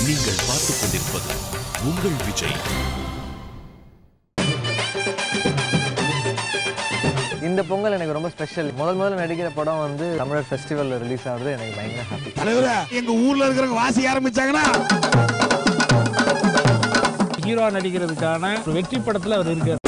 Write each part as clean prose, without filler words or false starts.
நீங்கள் பார்த்துக் கொண்டிருப்பது உங்கள் விஜய். இந்த பொங்கல் எனக்கு ரொம்ப ஸ்பெஷல். முதல்ல நடிக்கிற படம் வந்து தமிழர் ஃபெஸ்டிவல்ல ரிலீஸ் ஆகுது. எனக்கு பயங்கர ஹாப்பி. தலைவரே, எங்க ஊர்ல இருக்கிறவங்க வாசி ஆரம்பிச்சாங்கன்னா ஹீரோ நடிக்கிறதுக்கான வெற்றி படத்துல அவர் இருக்கார்.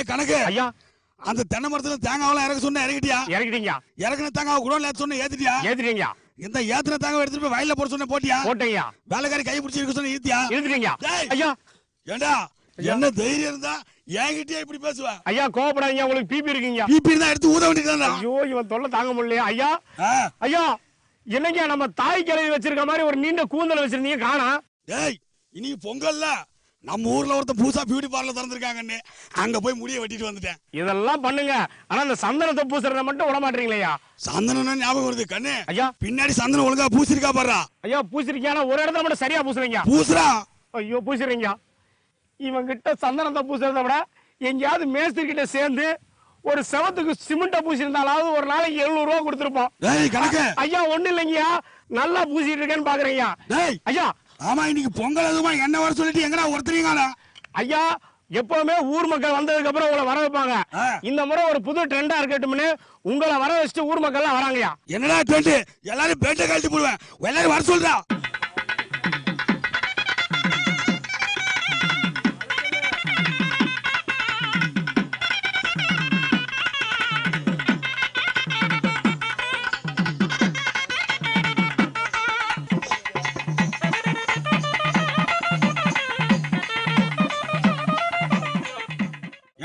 கணக்கு ஐயா, அந்த தென்னை மரத்துல தேங்காவெல்லாம் இறக்க சொன்ன இறக்கிட்டியா? இறக்கிட்டீங்க. இறக்குன தேங்காவை குடோன்ல ஏத்த சொன்ன ஏத்திட்டியா? ஏத்துறீங்க. இந்த ஏத்துன தேங்காவை எடுத்துட்டு போய் வயல்ல போட சொன்ன போட்டியா? போட்டீங்க. வேலைக்காரி கை பிடிச்சி இருக்க சொன்ன ஈத்தியா? எழுதுறீங்க. டேய், ஐயா, ஏண்டா என்ன தைரியம் இருந்தா என்கிட்டயே இப்படி பேசுவ? ஐயா கோபப்படாதீங்க, உங்களுக்கு பிபி இருக்குங்க. பிபி இருந்தா எடுத்து ஊத வேண்டியதுதான்டா. ஐயோ, இவன் தொல்லை தாங்க முடியல. ஐயா ஐயா, என்னங்க நம்ம தாய் கிழவி வச்சிருக்க மாதிரி ஒரு நீண்ட கூந்தல் வச்சிருந்தீங்க, காணா? டேய், இன்னைக்கு பொங்கல்ல நம்ம ஊர்ல ஒருத்த புதுசா பியூட்டி பார்லர் திறந்திருக்காங்கன்னு அங்க போய் முடிய வெட்டிட்டு வந்துட்டேன். இதெல்லாம் பண்ணுங்க, ஆனா அந்த சந்தனத்தை பூசுறத மட்டும் விட மாட்டீங்களா? சந்தனம் ஞாபகம் வருது கண்ணு. ஐயா, பின்னாடி சந்தனம் ஒழுங்கா பூசிருக்கா பாரு. ஐயா பூசிருக்கியா? ஒரு இடத்துல மட்டும் சரியா பூசுறீங்க. பூசுறா. ஐயோ, பூசுறீங்க. இவன் கிட்ட சந்தனத்தை பூசுறத விட எங்கேயாவது மேஸ்திரி கிட்ட சேர்ந்து ஒரு செவத்துக்கு சிமெண்ட பூசிருந்தாலாவது ஒரு நாளைக்கு 700 ரூபாய் கொடுத்துருப்போம். டேய் கணக்கு. ஐயா ஒண்ணு இல்லைங்கய்யா, நல்லா பூசிட்டு இருக்கேன்னு பாக்குறீங்க. டேய் ஐயா, ஆமா, இன்னைக்கு பொங்கல் அதுமா என்ன வர சொல்லிட்டு எங்கடா ஒருத்தரீங்களா? ஐயா எப்பவுமே ஊர் மக்கள் வந்ததுக்கு அப்புறம் உங்களை வர வைப்பாங்க. இந்த முறை ஒரு புது ட்ரெண்டா இருக்கட்டும்னு உங்களை வர வச்சுட்டு ஊர் மக்கள் எல்லாம் வராங்கய்யா. என்னடா ட்ரெண்ட்? எல்லாரும் பெல்ட் கழட்டி போடுவேன், எல்லாரும் வர சொல்றா.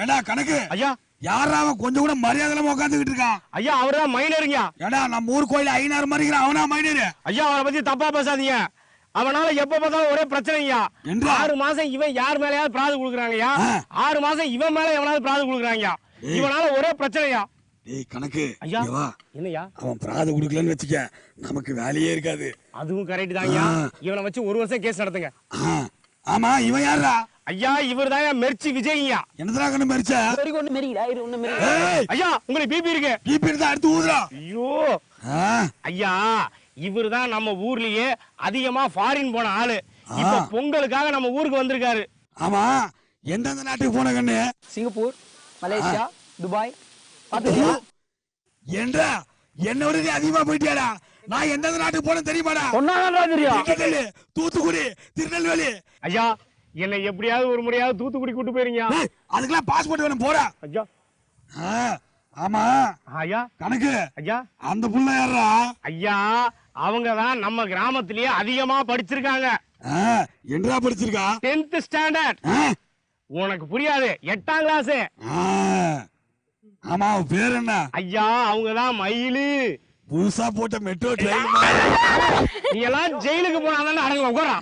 ஏடா கணக்கு. ஐயா, யாரா அவன் கொஞ்சம் கூட மரியாதை இல்லாம உட்காந்துக்கிட்டு இருக்கான்? ஐயா அவர்தான் மைனருங்க. ஏடா நம்ம ஊர் கோயில ஐநாறு மாதிரி அவனா மைனரு? ஐயா அவரை பத்தி தப்பா பேசாதீங்க. அவனால எப்ப பார்த்தாலும் ஒரே பிரச்சனையா. 6 மாசம் இவன் யார் மேலயாவது பிராது கொடுக்குறாங்கய்யா, 6 மாசம் இவன் மேல எவனாவது பிராது கொடுக்குறாங்க. இவனால ஒரே பிரச்சனையா. டேய் கணக்கு. ஐயா வா. என்னய்யா? அவன் பிராது கொடுக்கலன்னு வச்சுக்க, நமக்கு வேலையே இருக்காது. அதுவும் கரெக்ட் தான்யா. இவனை வச்சு 1 வருஷம் கேஸ் நடத்துங்க. ஆமா, இவன் யாரா? ஐயா இவர் தான் மெர்ச்சி விஜய்யா. என்னடா கண்ணு மெரிச்சா? ஐயா உங்களுக்கு பிபி இருக்கு. பிபி இருந்தா எடுத்து ஊதுறா. ஐயோ ஐயா, இவர் தான் நம்ம ஊர்லயே அதிகமா ஃபாரின் போன ஆளு. இப்ப பொங்கலுக்காக நம்ம ஊருக்கு வந்திருக்காரு. ஆமா, எந்தெந்த நாட்டுக்கு போன கண்ணு? Singapore, Malaysia, Dubai. என்றா என்னோட நீ அதிகமா போயிட்டியாடா? நான் எந்தெந்த நாட்டுக்கு போனேன் தெரியுமாடா? தெரியும். தூத்துக்குடி, திருநெல்வேலி. ஐயா என்னை எப்படியாவது ஒரு முறையாவது தூத்துக்குடி கூட்டு போயிருங்க. அதுக்கெல்லாம் பாஸ்போர்ட் வேணும், போடா. ஐயா ஆமா ஐயா கணக்கு. ஐயா அந்த புள்ள யாரா? ஐயா அவங்கதான் நம்ம கிராமத்திலேயே அதிகமா படிச்சிருக்காங்க. என்னடா படிச்சிருக்கா? 10th standard. உனக்கு புரியாது, 8ஆம் கிளாஸ். ஆமா, அவன் பேர் என்ன? ஐயா அவங்கதான் மயிலு. புதுசா போட்ட மெட்ரோ ட்ரெயின். நீ எல்லாம் ஜெயிலுக்கு போனாதான் அடங்க உட்காரா.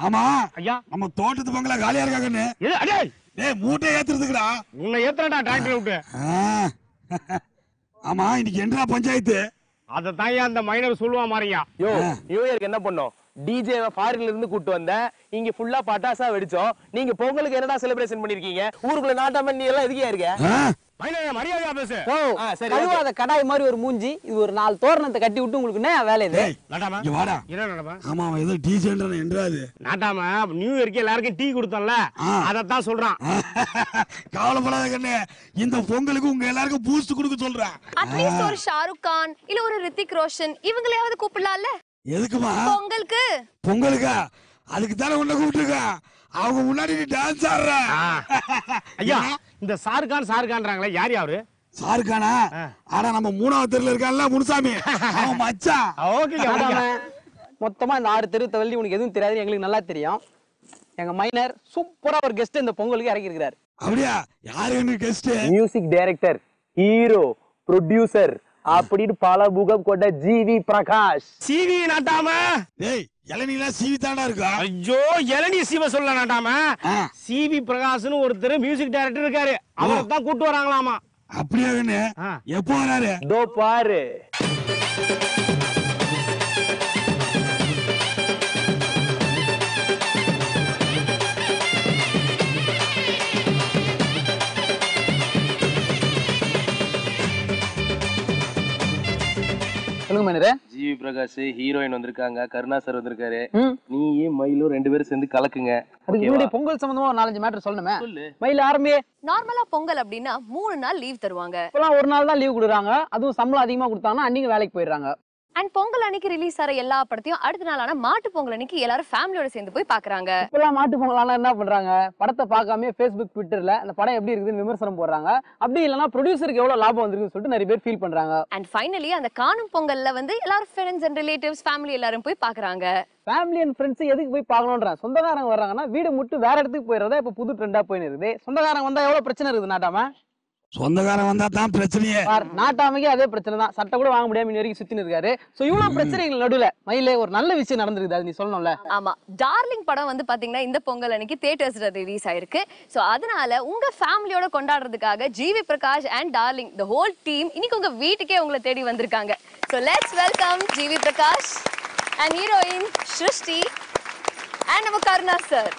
ஆமா ஐயா, நம்ம தோட்டத்து பங்களா காலியா இருக்காங்கன்னு. டேய் மூட்டை ஏத்துறதுக்குடா. உன்னை ஏத்துறடா டிராக்டர் விட்டு. ஆமா, இன்னைக்கு என்னடா பஞ்சாயத்து? அதத்தான் அந்த மைனர் சொல்லுவான் மாறியா. யோ, நியூ இயருக்கு என்ன பண்ணோம்? டிஜே ஃபாரின்ல இருந்து கூட்டு வந்த, இங்க ஃபுல்லா பட்டாசா வெடிச்சோம். நீங்க பொங்கலுக்கு என்னடா செலிப்ரேஷன் பண்ணிருக்கீங்க? ஊருக்குள்ள நாட்டாம நீ எல்லாம் எதுக்கியா இருக்க? மரியாதையா பேசு. கழுவாத கடாய் மாதிரி ஒரு மூஞ்சி. இது ஒரு 4 தோரணத்தை கட்டி விட்டு உங்களுக்கு என்ன வேலை இது? வாடா. ஆமா, அவன் ஏதோ டீசென்ட்றானே. என்றாது நாட்டாம நியூ இயர்க்கு எல்லாருக்கும் டீ கொடுத்தோம்ல, அதத்தான் சொல்றான். கவலைப்படாத கண்ணே, இந்த பொங்கலுக்கு உங்க எல்லாருக்கும் பூஸ்ட் கொடுக்க சொல்றேன். அட்லீஸ்ட் ஒரு ஷாருக் கான் இல்ல ஒரு ரித்திக் ரோஷன் இவங்களையாவது கூப்பிடலாம்ல. எதுக்குமா? பொங்கலுக்கு. பொங்கலுக்கா? அதுக்கு தானே உன்னை கூப்பிட்டுருக்கா. அவங்க முன்னாடி நீ டான்ஸ் ஆடுற. ஐயா இந்த சாருகான்றாங்களே, யார் யாரு? ஷாருக்கானா ஆனா நம்ம 3வது தெருல இருக்கான்ல முனுசாமி அவன் மச்சான். ஓகே. மொத்தமா இந்த 6 தெரு தள்ளி உனக்கு எதுவும் தெரியாது, எங்களுக்கு நல்லா தெரியும். எங்க மைனர் சூப்பரா ஒரு கெஸ்ட் இந்த பொங்கலுக்கு இறக்கி இருக்காரு. அப்படியா? யாரு guest? Music director, hero, producer அப்படின்னு பல முகம் கொண்ட ஜிவி பிரகாஷ். சிவி நாட்டாம. டேய் இளநீலாம் சீவி தாண்டா இருக்கா? ஐயோ இளநீ சிவ சொல்ல நாட்டாம. சிவி பிரகாஷ்னு ஒருத்தர் மியூசிக் டைரக்டர் இருக்காரு, அவரை தான் கூட்டு வராங்களாமா. அப்படியே எப்போ வராரு? தோ பாரு. ஜிவி பிரகாஷ் ஹீரோயின் வந்திருக்காங்க, கருணா சார் வந்திருக்காரு, நீ மயிலும் 2 பேரும் சேர்ந்து கலக்குங்க. பொங்கல் சம்பந்தமா 4-5 மேட்டர் சொல்லணுமே. மயில் ஆரம்பியே. நார்மலா பொங்கல் அப்படின்னா 3 நாள் லீவ் தருவாங்க. இப்பெல்லாம் 1 நாள் தான் லீவ் கொடுக்குறாங்க, அதுவும் சம்பளம் அதிகமா கொடுத்தாங்கன்னா அன்னைக்கு வேலைக்கு போயிடுறாங்க. அண்ட் பொங்கல் அன்னைக்கு ரிலீஸ் ஆற எல்லா படத்தையும் அடுத்த நாளான மாட்டு பொங்கல் அன்னைக்கு எல்லாரும் ஃபேமிலியோட சேர்ந்து போய் பாக்குறாங்க. இப்பெல்லாம் மாட்டு பொங்கல் என்ன பண்றாங்க, படத்தை பார்க்காம Facebook ட்விட்டர்ல அந்த படம் எப்படி இருக்குதுன்னு விமர்சனம் போடுறாங்க. அப்படி இல்லைன்னா ப்ரொடியூசருக்கு எவ்வளவு லாபம் வந்திருக்குன்னு சொல்லிட்டு நிறைய பேர் ஃபீல் பண்றாங்க. அண்ட் ஃபைனலி அந்த காணும் பொங்கல்ல வந்து எல்லாரும் ஃப்ரெண்ட்ஸ் அண்ட் ரிலேட்டிவ்ஸ் ஃபேமிலி எல்லாரும் போய் பாக்குறாங்க. ஃபேமிலி அண்ட் ஃப்ரெண்ட்ஸ் எதுக்கு போய் பார்க்கணும்ன்றாங்க. சொந்தக்காரங்க வர்றாங்கன்னா வீடு முட்டு வேற இடத்துக்கு போயிடுறதா இப்ப புது ட்ரெண்டா போயின்னு இருக்குது. சொந்தக்காரங்க வந்தா எவ்வளவு பிரச்சனை இருக்குது நாட்டாம. சொந்தக்காரன் வந்தா தான் பிரச்சனையே. நாட்டாமைக்கு அதே பிரச்சனை தான், சட்டை கூட வாங்க முடியாம இன்ன வரைக்கும் சுத்தின்னு இருக்காரு. சோ இவ்வளவு பிரச்சனைகள் நடுவுல மயிலே ஒரு நல்ல விஷயம் நடந்திருக்குது, அது நீ சொல்லணும்ல. ஆமா, டார்லிங் படம் வந்து பாத்தீங்கன்னா இந்த பொங்கல் அன்னைக்கு தியேட்டர்ஸ்ல ரிலீஸ் ஆயிருக்கு. சோ அதனால உங்க ஃபேமிலியோட கொண்டாடுறதுக்காக GV Prakash and darling the whole team இன்னைக்கு உங்க வீட்டுக்கே உங்களை தேடி வந்திருக்காங்க. So let's welcome GV Prakash and heroine Srushti and நம்ம கருணா சார்.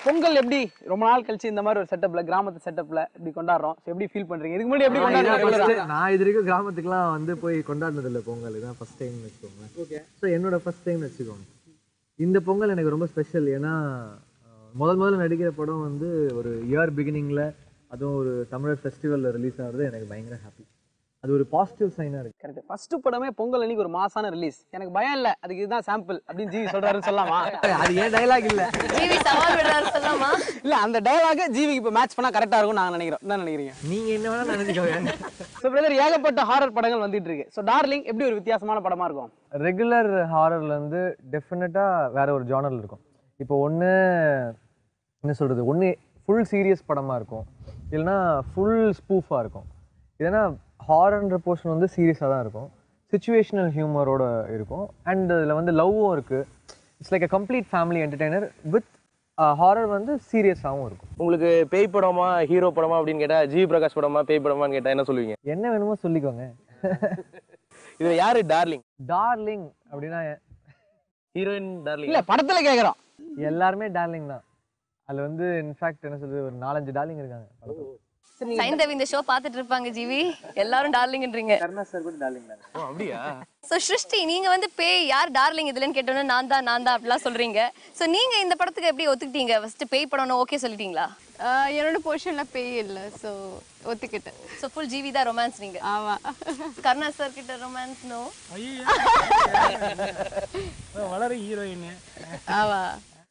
பொங்கல் எப்படி ரொம்ப நாள் கழிச்சு இந்த மாதிரி ஒரு செட்டப்ல, கிராமத்து செட்டப்ல இப்படி கொண்டாடுறோம். எப்படி ஃபீல் பண்றீங்க? இதுக்கு முன்னாடி எப்படி கொண்டாடுறீங்க? நான் இது வரைக்கும் கிராமத்துக்குலாம் வந்து போய் கொண்டாடினது இல்லை பொங்கல், இதான் ஃபர்ஸ்ட் டைம் வச்சுக்கோங்க. ஓகே. ஸோ என்னோட ஃபர்ஸ்ட் டைம் வச்சுக்கோங்க. இந்த பொங்கல் எனக்கு ரொம்ப ஸ்பெஷல். ஏன்னா முதல்ல நடிக்கிற படம் வந்து ஒரு இயர் பிகினிங்ல, அதுவும் ஒரு தமிழர் ஃபெஸ்டிவலில் ரிலீஸ் ஆகிறது எனக்கு பயங்கர ஹாப்பி. அது ஒரு பாசிட்டிவ் சைனா இருக்கு. கரெக்ட். ஃபர்ஸ்ட் படமே பொங்கல் அன்னைக்கு ஒரு மாசான ரிலீஸ். எனக்கு பயம் இல்ல, அதுக்கு இதுதான் சாம்பிள் அப்படின்னு ஜிவி சொல்றாருன்னு சொல்லலாமா? அது ஏன் டயலாக் இல்ல, ஜிவி சவால் விடுறாரு சொல்லலாமா? இல்ல அந்த டயலாக் ஜிவிக்கு இப்ப மேட்ச் பண்ணா கரெக்டா இருக்கும் நாங்க நினைக்கிறோம். என்ன நினைக்கிறீங்க நீங்க? என்ன வேணா நினைச்சுக்கோங்க. சோ பிரதர், ஏகப்பட்ட ஹாரர் படங்கள் வந்துட்டு இருக்கு. சோ டார்லிங் எப்படி ஒரு வித்தியாசமான படமா இருக்கும்? ரெகுலர் ஹாரர்ல இருந்து டெஃபினட்டா வேற ஒரு ஜானர்ல இருக்கும். இப்போ ஒன்று என்ன சொல்றது, ஒன்று ஃபுல் சீரியஸ் படமா இருக்கும், இல்லைன்னா ஃபுல் ஸ்பூஃபா இருக்கும். இல்லைன்னா ஹாரர்ன்ற போர்ஷன் வந்து சீரியஸாக தான் இருக்கும், சிச்சுவேஷனல் ஹியூமரோட இருக்கும். அண்ட் இதில் வந்து லவ்வும் இருக்குது. It's like a complete family entertainer with horror வந்து சீரியஸாகவும் இருக்கும். உங்களுக்கு பேய் படமா ஹீரோ படமா அப்படின்னு கேட்டா, ஜிவி பிரகாஷ் படமா பேய் படமான்னு கேட்டா என்ன சொல்லுவீங்க? என்ன வேணுமோ சொல்லிக்கோங்க. இது யாரு டார்லிங்? டார்லிங் அப்படின்னா ஹீரோயின் டார்லிங் இல்ல, படத்துல கேக்குறோம். எல்லாருமே டார்லிங் தான். அதில் வந்து இன்ஃபேக்ட் என்ன சொல்றது, ஒரு 4-5 டார்லிங் இருக்காங்க. சைந்தவி இந்த ஷோ பாத்துட்டு இருப்பாங்க ஜிவி, எல்லாரும் டார்லிங்ன்றீங்க. கருணா சார் கூட டார்லிங் தான். ஓ அப்படியே. சோ ஸ்ருஷ்டி, நீங்க வந்து பேய் யார் டார்லிங் இதுலன்னு கேட்டோன்னா நான் தான் அப்படிலாம் சொல்றீங்க. சோ நீங்க இந்த படத்துக்கு எப்படி ஒத்துக்கிட்டீங்க? ஃபர்ஸ்ட் பேய் படம்னு ஓகே சொல்லிட்டீங்களா? என்னோட போர்ஷன்ல பேய் இல்ல, சோ ஒத்துக்கிட்டேன். சோ ஃபுல் ஜிவி தான் ரொமான்ஸ் நீங்க? ஆமா. கருணா சார் கிட்ட ரொமான்ஸ் நோ? வளர ஹீரோயின். ஆமா.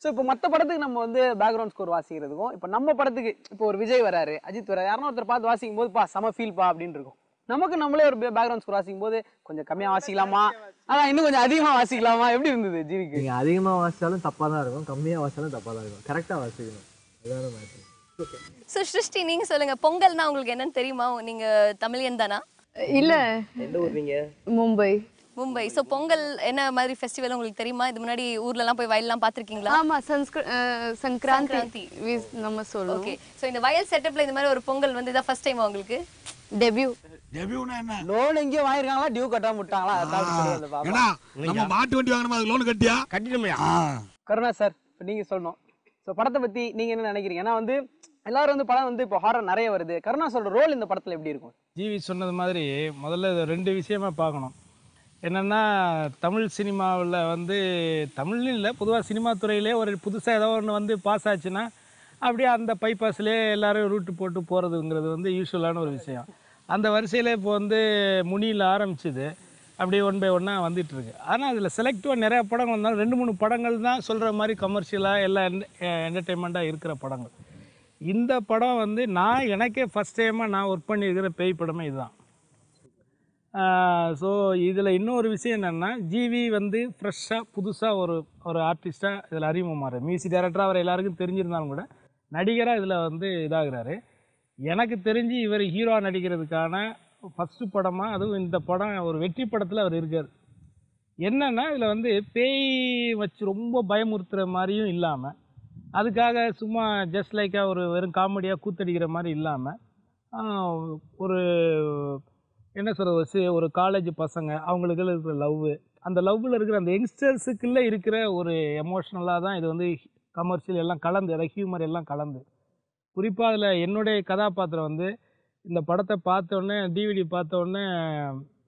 ஸோ இப்போ மற்ற படத்துக்கு நம்ம வந்து பேக்ரவுண்ட் ஸ்கோர் வாசிக்கிறதுக்கும், இப்போ நம்ம படத்துக்கு இப்போ ஒரு விஜய் வராரு, அஜித் வராரு, யாரும் ஒருத்தர் பார்த்து வாசிக்கும் போது செம ஃபீல்பா அப்படின்னு இருக்கும். நமக்கு நம்மளே ஒரு பேக்ரவுண்ட் ஸ்கோர் வாசிக்கும் போது கொஞ்சம் கம்மியாக வாசிக்கலாமா, அதான் இன்னும் கொஞ்சம் அதிகமாக வாசிக்கலாமா, எப்படி இருந்தது ஜிவிக்கு? நீங்கள் அதிகமாக வாசித்தாலும் தப்பாக தான் இருக்கும், கம்மியாக வாசித்தாலும் தப்பாக தான் இருக்கும். கரெக்டாக வாசிக்கணும், அதுதான் மேட்ரு. ஓகே. சோ ஸ்ருஷ்டி, நீங்க சொல்லுங்க, பொங்கல்னா உங்களுக்கு என்னன்னு தெரியுமா? நீங்க தமிழியன் தானா? இல்ல. எந்த ஊர் நீங்க? மும்பை. மும்பை. சோ பொங்கல் என்ன மாதிரி ஃபெஸ்டிவல் உங்களுக்கு தெரியுமா? இது முன்னாடி ஊர்ல எல்லாம் போய் வயல்லாம் பாத்திருக்கீங்களா? ஆமா, சங்கராந்தி நம்ம சொல்லுவோம். ஓகே. சோ இந்த வயல் செட்டப்ல இந்த மாதிரி ஒரு பொங்கல் வந்து இத ஃபர்ஸ்ட் டைம் உங்களுக்கு? டெபியூ. டெபியூனா என்ன? லோன் எங்கேயோ வாங்கிருக்காங்களா, டியூ கட்டாம விட்டாங்களா? ஏன்னா நம்ம மாட்டு வண்டி வாங்கணுமா, அதுக்கு லோன் கட்டியா? கட்டிடுமையா? கருணா சார், இப்போ நீங்க சொல்லணும். ஸோ படத்தை பத்தி நீங்க என்ன நினைக்கிறீங்க? ஏன்னா வந்து எல்லாரும் வந்து படம் வந்து இப்போ ஹாரர் நிறைய வருது, கருணா சொல்ற ரோல் இந்த படத்துல எப்படி இருக்கும்? ஜிவி சொன்னது மாதிரி முதல்ல 2 விஷயமா பார்க்கணும். என்னென்னா, தமிழ் சினிமாவில் வந்து தமிழ்னு இல்லை, பொதுவாக சினிமா துறையிலே ஒரு புதுசாக ஏதோ ஒன்று வந்து பாஸ் ஆச்சுன்னா அப்படியே அந்த பைபாஸ்லேயே எல்லோரும் ரூட்டு போட்டு போகிறதுங்கிறது வந்து யூஸ்வலான ஒரு விஷயம். அந்த வரிசையில் இப்போ வந்து முனியில் ஆரம்பிச்சுது, அப்படியே 1 by 1 வந்துட்டுருக்கு. ஆனால் அதில் செலக்டிவாக நிறையா படங்கள் வந்தாலும் 2-3 படங்கள் தான் சொல்கிற மாதிரி கமர்ஷியலாக எல்லாம் என்டர்டெயின்மெண்ட்டாக இருக்கிற படங்கள். இந்த படம் வந்து நான் எனக்கே ஃபஸ்ட் டைமாக நான் ஒர்க் பண்ணியிருக்கிற பேய் படமே இதுதான். ஸோ இதில் இன்னொரு விஷயம் என்னென்னா, ஜிவி வந்து ஃப்ரெஷ்ஷாக புதுசாக ஒரு ஆர்டிஸ்ட்டாக இதில் அறிமுகமாறு. மியூசிக் டைரக்டராக அவர் எல்லாருக்கும் தெரிஞ்சிருந்தாலும் கூட நடிகராக இதில் வந்து இதாகிறாரு. எனக்கு தெரிஞ்சு இவர் ஹீரோ நடிக்கிறதுக்கான ஃபஸ்ட்டு படமாக, அதுவும் இந்த படம் ஒரு வெற்றி படத்தில் அவர் இருக்கார். என்னென்னா இதில் வந்து பேய் வச்சு ரொம்ப பயமுறுத்துகிற மாதிரியும் இல்லாமல், அதுக்காக சும்மா ஜஸ்ட் லைக்காக ஒரு வெறும் காமெடியாக கூத்தடிக்கிற மாதிரி இல்லாமல், ஒரு என்ன சொல்கிறது, ஒரு காலேஜ் பசங்க அவங்களுக்கு இருக்கிற லவ்வு, அந்த லவ்வில் இருக்கிற அந்த யங்ஸ்டர்ஸுக்குள்ளே இருக்கிற ஒரு எமோஷ்னலாக தான் இது வந்து கமர்ஷியல் எல்லாம் கலந்து, அதை ஹியூமர் எல்லாம் கலந்து. குறிப்பாக அதில் என்னுடைய கதாபாத்திரம் வந்து இந்த படத்தை பார்த்தோன்னே, டிவிடி பார்த்தோன்னே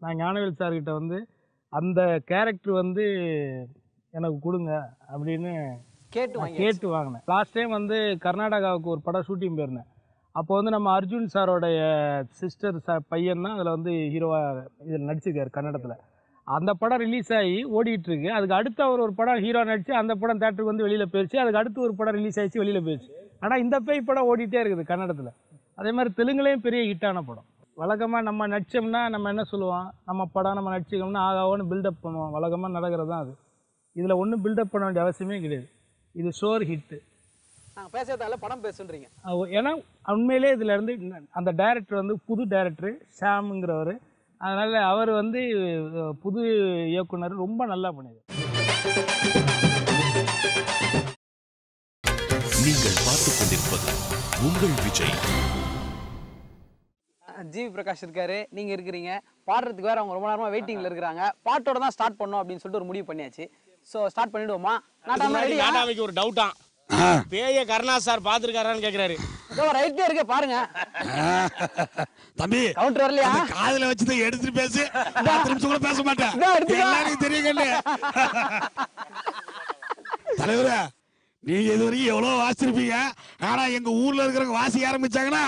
நான் ஞானவேல் சார்கிட்ட வந்து அந்த கேரக்டர் வந்து எனக்கு கொடுங்க அப்படின்னு கேட்டு வாங்கினேன். லாஸ்ட் டைம் வந்து கர்நாடகாவுக்கு ஒரு படம் ஷூட்டிங் போயிருந்தேன். அப்போ வந்து நம்ம அர்ஜுன் சாரோடைய சிஸ்டர் பையன் தான் அதில் வந்து ஹீரோவாக இதில் நடிச்சிருக்காரு கன்னடத்தில். அந்த படம் ரிலீஸ் ஆகி ஓடிட்டு இருக்கு. அதுக்கு அடுத்து அவர் ஒரு படம் ஹீரோ நடிச்சு அந்த படம் தேட்டருக்கு வந்து வெளியில் போயிடுச்சு. அதுக்கு அடுத்து ஒரு படம் ரிலீஸ் ஆகிடுச்சு, வெளியில் போயிடுச்சு. ஆனால் இந்த பேய் படம் ஓடிட்டே இருக்குது கன்னடத்தில். அதே மாதிரி தெலுங்குலேயும் பெரிய ஹிட்டான படம். வழக்கமாக நம்ம நடிச்சோம்னா நம்ம என்ன சொல்லுவோம், நம்ம படம் நம்ம நடிச்சிக்கோம்னா ஆகாவோன்னு பில்டப் பண்ணுவோம். வழக்கமாக நடக்கிறது தான் அது. இதில் ஒன்றும் பில்டப் பண்ண வேண்டிய அவசியமே கிடையாது. இது ஷோர் ஹிட்டு. பேசுறதால படம் பேசுன்றீங்க. ஏன்னா உண்மையிலே இதில் இருந்து அந்த டைரக்டர் வந்து புது டைரக்டர் ஷாமுங்கிறவர். அதனால் அவர் வந்து புது இயக்குனர், ரொம்ப நல்லா பண்ணியது. நீங்கள் பார்த்துக் கொண்டிருப்பது உங்கள் விஜய். ஜிவி பிரகாஷ் இருக்காரு, நீங்க இருக்கிறீங்க. பாடுறதுக்கு வேற அவங்க ரொம்ப நேரமா வெயிட்டிங்ல இருக்காங்க. பாட்டோட தான் ஸ்டார்ட் பண்ணோம் அப்படின்னு சொல்லிட்டு ஒரு முடிவு பண்ணியாச்சு. So start பண்ணிடுவோமா? நாட்டாமைக்கு ஒரு டவுட்டா, பேய கருணா சார் பாத்துருக்காரான்னு கேக்குறாரு. ரைட்டே இருக்க பாருங்க தம்பி. கவுண்டர் வரலையா? காதுல வச்சுதான் எடுத்துட்டு பேசு. 10 நிமிஷம் கூட பேச மாட்டேன். எல்லாருக்கும் தெரியுங்க தலைவரே. நீங்க இது வரைக்கும் எவ்வளவு வாசிச்சிருப்பீங்க. ஆனா எங்க ஊர்ல இருக்கிறவங்க வாசிக்க ஆரம்பிச்சாங்கன்னா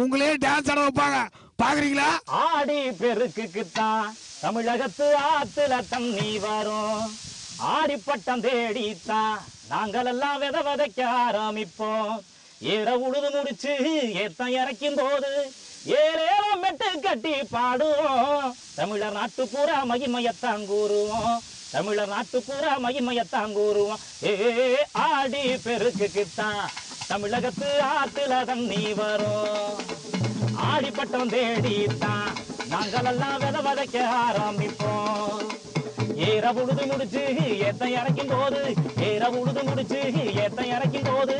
உங்களே டான்ஸ் ஆட வைப்பாங்க. பாக்குறீங்களா? ஆடி பெருக்குத்தான் தமிழகத்து ஆத்துல தண்ணி வரும். ஆடிப்பட்டம் தேடித்தான் நாங்கள் எல்லாம் விதைக்க ஆரம்பிப்போம். ஏற உழுது முடிச்சு ஏத்தம் இறக்கும் போது ஏழேரோ மெட்டு கட்டி பாடுவோம். தமிழர் நாட்டு பூரா மகிமையத்தான் கூறுவோம். தமிழர் நாட்டு பூரா மகிமையத்தான் கூறுவோம். ஆடி பெருக்குத்தான் தமிழகத்து ஆத்துல தண்ணி வரும். ஆடிப்பட்டம் தேடித்தான் நாங்கள் எல்லாம் விதைக்க ஆரம்பிப்போம். ஏற உழுது முடிச்சு ஏத்தம் இறக்கும் போது, ஏற உழுது முடிச்சு ஏத்தம் இறக்கும் போது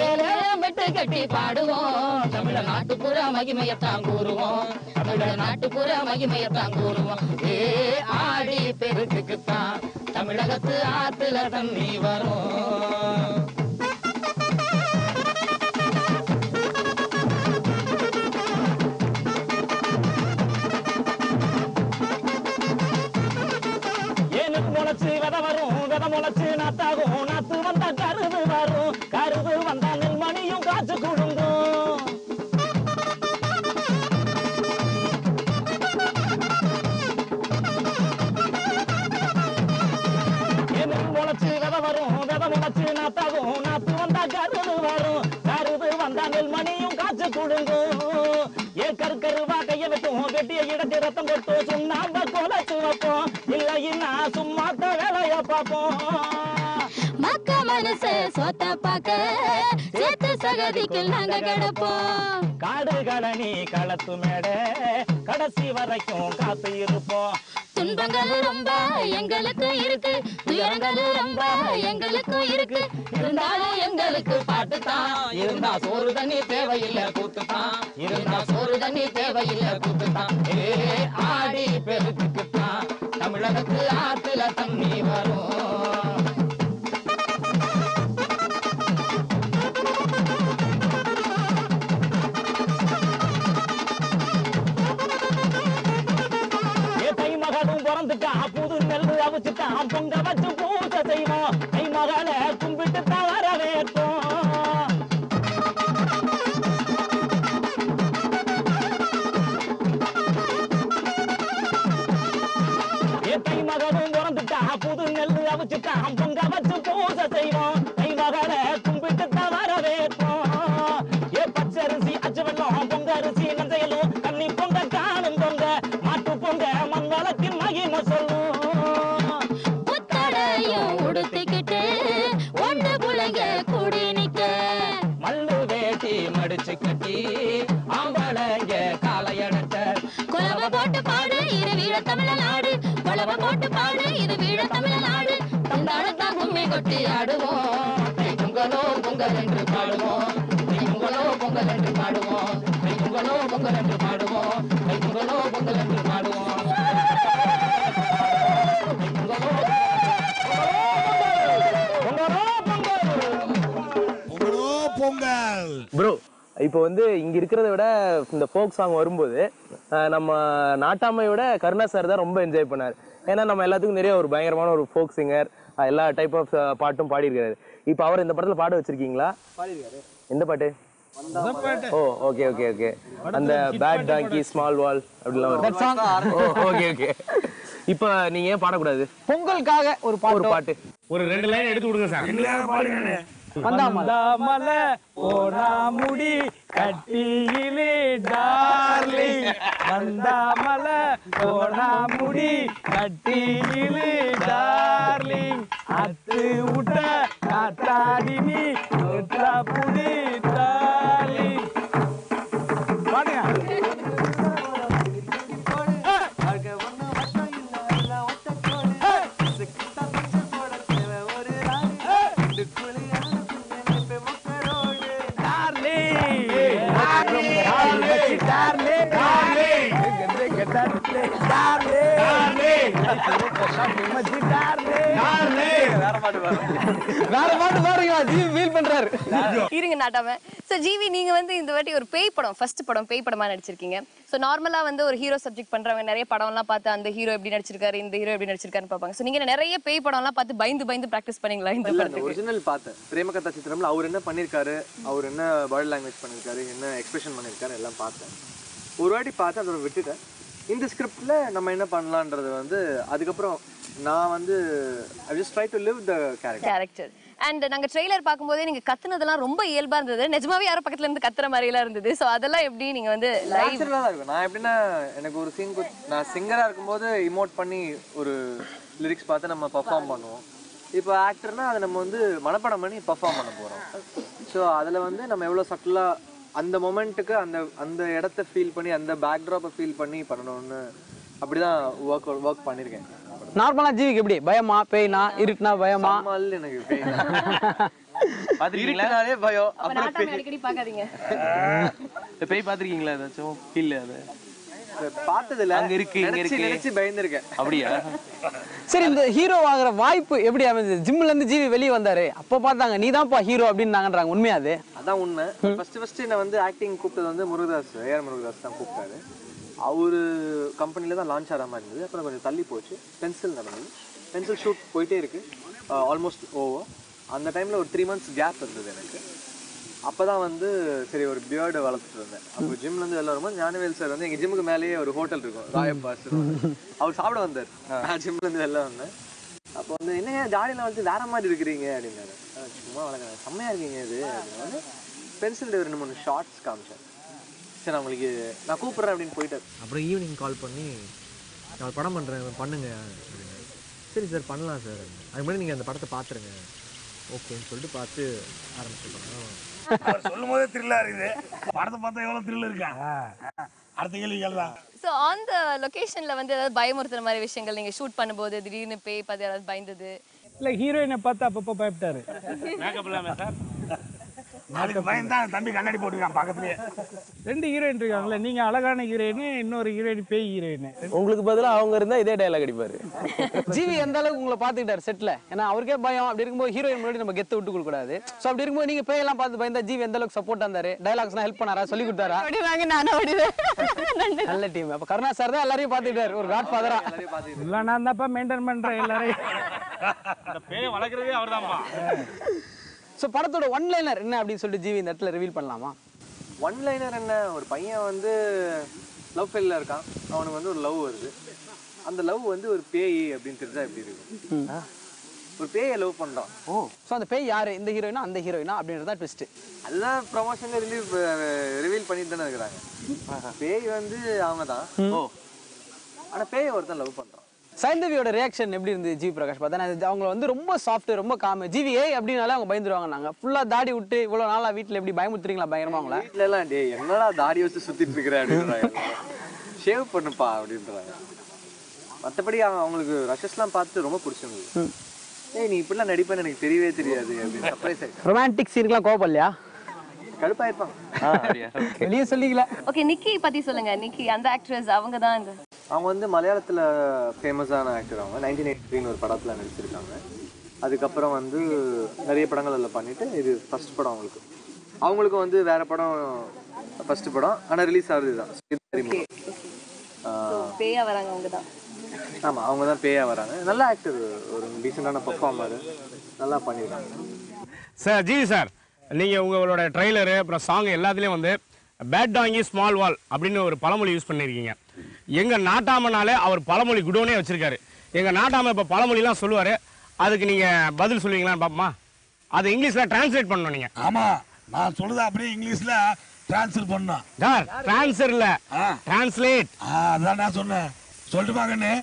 ஏழேரோ மெட்டு கட்டி பாடுவோம். தமிழர் நாட்டு பூரா மகிமையத்தான் கூறுவோம். தமிழர் நாட்டு பூரா மகிமையத்தான் கூறுவோம். ஆடி பெருக்குத்தான் தமிழகத்து ஆத்துல தண்ணி வரும். முளைச்சு விதை வரும், விதை முளைச்சு நாத்தாகும், நாத்து வந்தா கருது வரும், கருது வந்தா நெல்மணியும் காய்ச்சி குழுங்கும். நெல் முளைச்சு விதை வரும், விதை முளைச்சு நாத்தாகும், நாத்து வந்தா கருது வரும், கருது வந்தா நெல்மணியும் காய்ச்சி குழுங்கும். கருவா கைய வைக்கும், வெட்டிய இடத்தை ரத்தம் கொட்டு, சுண்ணாம்ப கொலைச்சு வைப்போம். இல்லைன்னா சும்மாத்த வேலைய பார்ப்போம். மக்க மனசு சொத்த பாக்க சேத்து சகதிக்கு நாங்க கிடப்போம். காடு கழனி களத்து மேட கடைசி வரைக்கும் காத்து இருப்போம். துன்பங்கள் ரொம்ப எங்களுக்கு இருக்கு, துயரங்கள் ரொம்ப எங்களுக்கு இருக்கு. இருந்தாலும் எங்களுக்கு பாட்டு தான். இருந்தா சோறு தண்ணி தேவையில்லை கூத்து தான். இருந்தா சோறு தண்ணி தேவையில்லை கூத்து தான். ஆடி பெருக்குத்தான் தமிழகத்து ஆத்துல தண்ணி வரும். புது நெல் அவிச்சுட்டான், பொங்க வச்சு பூஜை செய்வோம். கை மகளை கும்பிட்டு தவற வேட்போம். கை மகளும் பிறந்துட்டா, புது நெல் பச்சரிசி அச்சு வெள்ளம் பொங்க அரிசி நஞ்சையலும் கண்ணி பொங்க காணும் பொங்க மாட்டு பொங்க மங்களத்தின் மகிமை சொல்லும் புத்தடையும் உடுத்திக்கிட்டு ஒன்று புள்ளைங்க கூடி நிக்க மல்லு வேட்டி மடிச்சு கட்டி ஆம்பளைங்க காலையடட்ட கொலவ போட்டு பாடு இது வீழ தமிழ்நாடு கொலவ போட்டு பாடு இது வீழ தமிழ்நாடு தந்தாளத்தான் கும்மி கொட்டி ஆடுவோம் பொங்கலோ பொங்கல் என்று பாடுவோம் பொங்கலோ பொங்கல் என்று பாடுவோம் பொங்கலோ பொங்கல் என்று பாடுவோம் பொங்கலோ பொங்கல் என்று பாடுவோம் பொங்கல் ப்ரோ இப்போ வந்து இங்க இருக்கிறத விட இந்த ஃபோக் சாங் வரும்போது நம்ம நாட்டாமையோட கருணா சார் தான் ரொம்ப என்ஜாய் பண்ணார். ஏன்னா நம்ம எல்லாத்துக்கும் நிறைய ஒரு பயங்கரமான ஒரு ஃபோக் சிங்கர், எல்லா டைப் ஆஃப் பாட்டும் பாடியிருக்காரு. இப்போ அவர் இந்த படத்துல பாட வச்சிருக்கீங்களா? எந்த பாட்டு? ஓ ஓகே ஓகே ஓகே. அந்த பேட் டாங்கி ஸ்மால் வால் அப்படிலாம் வரும். Okay okay. இப்போ நீங்க ஏன் பாடக்கூடாது? பொங்கலுக்காக ஒரு பாட்டு ஒரு 2 லைன் எடுத்து விடுங்க சார். வந்தாமல போனா முடி கட்டியிலே டார்லிங் வந்தாமல போனா முடி கட்டியிலே டார்லிங் அத்து விட்ட காத்தாடி நீ புடி டார்லிங் பாடுங்க. இருங்க நாட்டாம. சோ ஜிவி நீங்க வந்து இந்த வாட்டி ஒரு பேய் படம் ஃபர்ஸ்ட் படம் பேய் படமா நடிச்சிருக்கீங்க. சோ நார்மலா வந்து ஒரு ஹீரோ சப்ஜெக்ட் பண்றவங்க நிறைய படம் எல்லாம் பார்த்து அந்த ஹீரோ எப்படி நடிச்சிருக்காரு இந்த ஹீரோ எப்படி நடிச்சிருக்காருன்னு பார்ப்பாங்க. சோ நீங்க நிறைய பேய் படம் எல்லாம் பார்த்து பயந்து பிராக்டிஸ் பண்ணீங்களா இந்த படத்துக்கு? ஒரிஜினல் பார்த்தேன். பிரேமகதா சித்திரம்ல அவர் என்ன பண்ணிருக்காரு, அவர் என்ன பாடி லாங்குவேஜ் பண்ணிருக்காரு, என்ன எக்ஸ்பிரஷன் பண்ணிருக்காரு எல்லாம் பார்த்தேன். ஒரு வாட்டி பார்த்து அதோட விட்டுட்டேன். இந்த ஸ்கிரிப்ட்ல நம்ம என்ன பண்ணலான்றது வந்து அதுக்கப்புறம் நான் வந்து I just try to live the character. And நாங்க ட்ரெய்லர் பார்க்கும்போதே நீங்க கத்துனதெல்லாம் ரொம்ப இயல்பா இருந்தது. நிஜமாவே யாரோ பக்கத்துல இருந்து கத்துற மாதிரி எல்லாம் இருந்தது. சோ அதெல்லாம் எப்படி நீங்க வந்து நேச்சுரலா தான் இருக்கும். நான் எப்படின்னா எனக்கு ஒரு சீன் நான் சிங்கரா இருக்கும்போது இமோட் பண்ணி ஒரு லிரிக்ஸ் பார்த்து நம்ம பெர்ஃபார்ம் பண்ணுவோம். இப்போ ஆக்டர்னா அதை நம்ம வந்து மனப்பாடம் பண்ணி பெர்ஃபார்ம் பண்ண போறோம். ஸோ அதில் வந்து நம்ம எவ்வளோ சட்டிலா அந்த மொமெண்ட்டுக்கு அந்த இடத்த ஃபீல் பண்ணி அந்த பேக்ட்ராப்பை ஃபீல் பண்ணி பண்ணணும்னு அப்படிதான் ஒர்க் பண்ணியிருக்கேன். நார்மலா ஜீவிக்கு எப்படி பயமா பேய்னா இருட்டுனா பயமா? எனக்கு இருட்டுனாலே பயம். அப்புறம் அடிக்கடி பார்க்காதீங்க. பேய் பார்த்திருக்கீங்களா? ஏதாச்சும் ஃபீல் அது பார்த்ததில்ல. அங்க இருக்கு இங்க இருக்கு நினைச்சு பயந்துருக்கேன். அப்படியா? சரி, இந்த ஹீரோ ஆகிற வாய்ப்பு எப்படி அமைஞ்சது? ஜிம்ல இருந்து ஜிவி வெளியே வந்தாரு, அப்ப பார்த்தாங்க நீ தான்ப்பா ஹீரோ அப்படின்னு நாங்கன்றாங்க. உண்மையா அது? அதான் உண்மை. ஃபர்ஸ்ட் என்ன வந்து ஆக்டிங் கூப்பிட்டது வந்து முருகதாஸ், ஏஆர் முருகதாஸ் தான் கூப்பிட்டாரு. அவரு கம்பெனில தான் லான்ச் ஆகிற மாதிரி இருந்தது. அப்புறம் கொஞ்சம் தள்ளி போச்சு. பென்சில் நடந்தது. பென்சில் ஷூட் போயிட்டே இருக்கு, ஆல்மோஸ்ட் ஓவர். அந்த டைம்ல ஒரு 3 months கேப் இருந்தது எனக்கு. அப்பதான் வந்து சரி ஒரு பியர்டை வளர்த்துட்டு இருந்தேன். அப்போ ஜிம்ல இருந்து வெளில வரும்போது ஞானவேல் சார் வந்து எங்க ஜிம்முக்கு மேலேயே ஒரு ஹோட்டல் இருக்கும், ராயப்பாஸ். அவர் சாப்பிட வந்தார். நான் ஜிம்ல இருந்து வெளில வந்தேன். அப்போ வந்து என்னங்க தாடியெல்லாம் வந்து வேற மாதிரி இருக்கிறீங்க அப்படின்னாரு. சும்மா வளர்க்க செம்மையா இருக்கீங்க இது அப்படின்னு. பென்சில் 2-3 ஷார்ட்ஸ் காமிச்சேன். சரி உங்களுக்கு நான் கூப்பிட்றேன் அப்படின்னு போயிட்டார். அப்புறம் ஈவினிங் கால் பண்ணி நான் படம் பண்ணுறேன் பண்ணுங்க அப்படின்னாரு. சரி சார் பண்ணலாம் சார். அதுக்கு முன்னாடி நீங்கள் அந்த படத்தை பார்த்துருங்க ஓகேன்னு சொல்லிட்டு பார்த்து ஆரம்பிச்சுருக்கோம். சொல்லும் போதே த்ரில்லா இருக்குது. படத்தை பார்த்தா எவ்வளவு த்ரில் இருக்கா? அடுத்த கேள்வி கேள்வா. சோ அந்த லொகேஷன்ல வந்து ஏதாவது பயமுறுத்துற மாதிரி விஷயங்கள் நீங்க ஷூட் பண்ணும்போது திடீர்னு பேய் பார்த்து யாராவது பயந்தது? இல்ல ஹீரோயினை பார்த்து அப்பப்போ பயப்பட்டாரு. மேக்கப் இல்லாம சார் நாளைக்கு பயந்தான் தம்பி கண்ணாடி போட்டுருக்கான் பக்கத்துலயே. 2 ஹீரோயின் இருக்காங்கல்ல, நீங்க அழகான ஹீரோயின், இன்னொரு ஹீரோயின் பேய் ஹீரோயின். உங்களுக்கு பதிலா அவங்க இருந்தா இதே டயலாக் அடிப்பாரு. ஜிவி எந்த அளவுக்கு உங்களை பாத்துக்கிட்டாரு செட்ல? ஏன்னா அவருக்கே பயம். அப்படி இருக்கும்போது ஹீரோயின் முன்னாடி நம்ம கெத்து விட்டு கொடுக்க கூடாது. சோ அப்படி இருக்கும்போது நீங்க பேயெல்லாம் பார்த்து பயந்தா ஜிவி எந்த அளவுக்கு சப்போர்ட்டா இருந்தாரு? டயலாக்ஸ்லாம் ஹெல்ப் பண்ணாரா, சொல்லி கொடுத்தாரா? நல்ல டீம். அப்ப கருணா சார் தான் எல்லாரையும் பாத்துக்கிட்டாரு, ஒரு காட் ஃபாதரா. இல்ல நான் தான்ப்பா மெயின்டைன் பண்றேன் எல்லாரையும். அந்த பேய் வளர்க்கறதே அவர்தான்ப்பா. சோ படத்தோட ஒன் லைனர் என்ன அப்படின்னு சொல்லிட்டு ஜிவி இந்த இடத்துல ரிவீல் பண்ணலாமா? ஒன் லைனர் என்ன, ஒரு பையன் வந்து லவ் ஃபெயிலில் இருக்கான். அவனுக்கு வந்து ஒரு லவ் வருது. அந்த லவ் வந்து ஒரு பேய் அப்படின்னு தெரிஞ்சா எப்படி இருக்கும்? ஒரு பேயை லவ் பண்ணுறான். ஸோ அந்த பேய் யாரு, இந்த ஹீரோயினா அந்த ஹீரோயினா அப்படின்றது தான் ட்விஸ்ட். அதுதான் ப்ரொமோஷன்ல ரிவீல் பண்ணிட்டு தானே இருக்கிறாங்க. பேய் வந்து அவங்க தான். ஆனால் பேயை ஒருத்தன் லவ் பண்ணுறான். சைந்தவியோட ரியாக்ஷன் எப்படி இருந்து ஜிவி பிரகாஷ் பார்த்தா? அவங்க வந்து ரொம்ப சாஃப்ட், ரொம்ப காம. ஜிவி அப்படின்னாலே அவங்க பயந்துருவாங்க. நாங்க ஃபுல்லா தாடி விட்டு இவ்வளவு நாளா வீட்டுல எப்படி பயமுத்துறீங்களா பயங்கரமா அவங்கள? வீட்டுல எல்லாம் டே என்னடா தாடி வச்சு சுத்திட்டு இருக்கிற அப்படின்றாங்க. ஷேவ் பண்ணுப்பா அப்படின்றாங்க. மற்றபடி அவங்களுக்கு ரஷஸ்லாம் பார்த்து ரொம்ப பிடிச்சிருந்தது. ஏய் நீ இப்படிலாம் நடிப்பேன்னு எனக்கு தெரியவே தெரியாது அப்படின்னு சர்ப்ரைஸ் ஆயிடுச்சு. ரொமான்டிக் சீனுக்குலாம் கோபம் இல்லையா? கடுப்பாயிருப்பான். வெளியே சொல்லிக்கல. ஓகே, நிக்கி பத்தி சொல்லுங்க. நிக்கி அந்த ஆக்ட்ரஸ் அவங்க தான். அவங்க வந்து மலையாளத்தில் ஃபேமஸான ஆக்டர். அவங்க 1983 ஒரு படத்தில் நடிச்சிருக்காங்க. அதுக்கப்புறம் வந்து நிறைய படங்கள் அதில் பண்ணிட்டு இது ஃபர்ஸ்ட் படம் அவங்களுக்கு. அவங்களுக்கும் வந்து வேற படம் ஃபர்ஸ்ட் படம், ஆனால் ரிலீஸ் ஆகுது தான். பேயா வராங்க அவங்க தான். ஆமாம், அவங்க தான் பேயா வராங்க. நல்ல ஆக்டர், ஒரு டீசெண்டான பர்ஃபார்மர், நல்லா பண்ணியிருக்காங்க. சார் ஜிவி சார், நீங்கள் உங்களோட ட்ரெய்லரு அப்புறம் சாங் எல்லாத்துலேயும் வந்து பேட் டாங்கி ஸ்மால் வால் அப்படின்னு ஒரு பழமொழி யூஸ் பண்ணியிருக்கீங்க. எங்கள் நாட்டாமனாலே அவர் பழமொழி குடோனே வச்சுருக்காரு. எங்கள் நாட்டாம இப்போ பழமொழிலாம் சொல்லுவார், அதுக்கு நீங்கள் பதில் சொல்லுவீங்களான்னு பாப்போமா? அதை இங்கிலீஷில் டிரான்ஸ்லேட் பண்ணணும் நீங்கள். ஆமாம், நான் சொல்லுது அப்படியே இங்கிலீஷில் டிரான்ஸ்லேட் பண்ணணும் சார். டிரான்ஸ்ஃபர் இல்லை, டிரான்ஸ்லேட். அதான் நான் சொன்னேன். சொல்லிட்டு பாங்கன்னு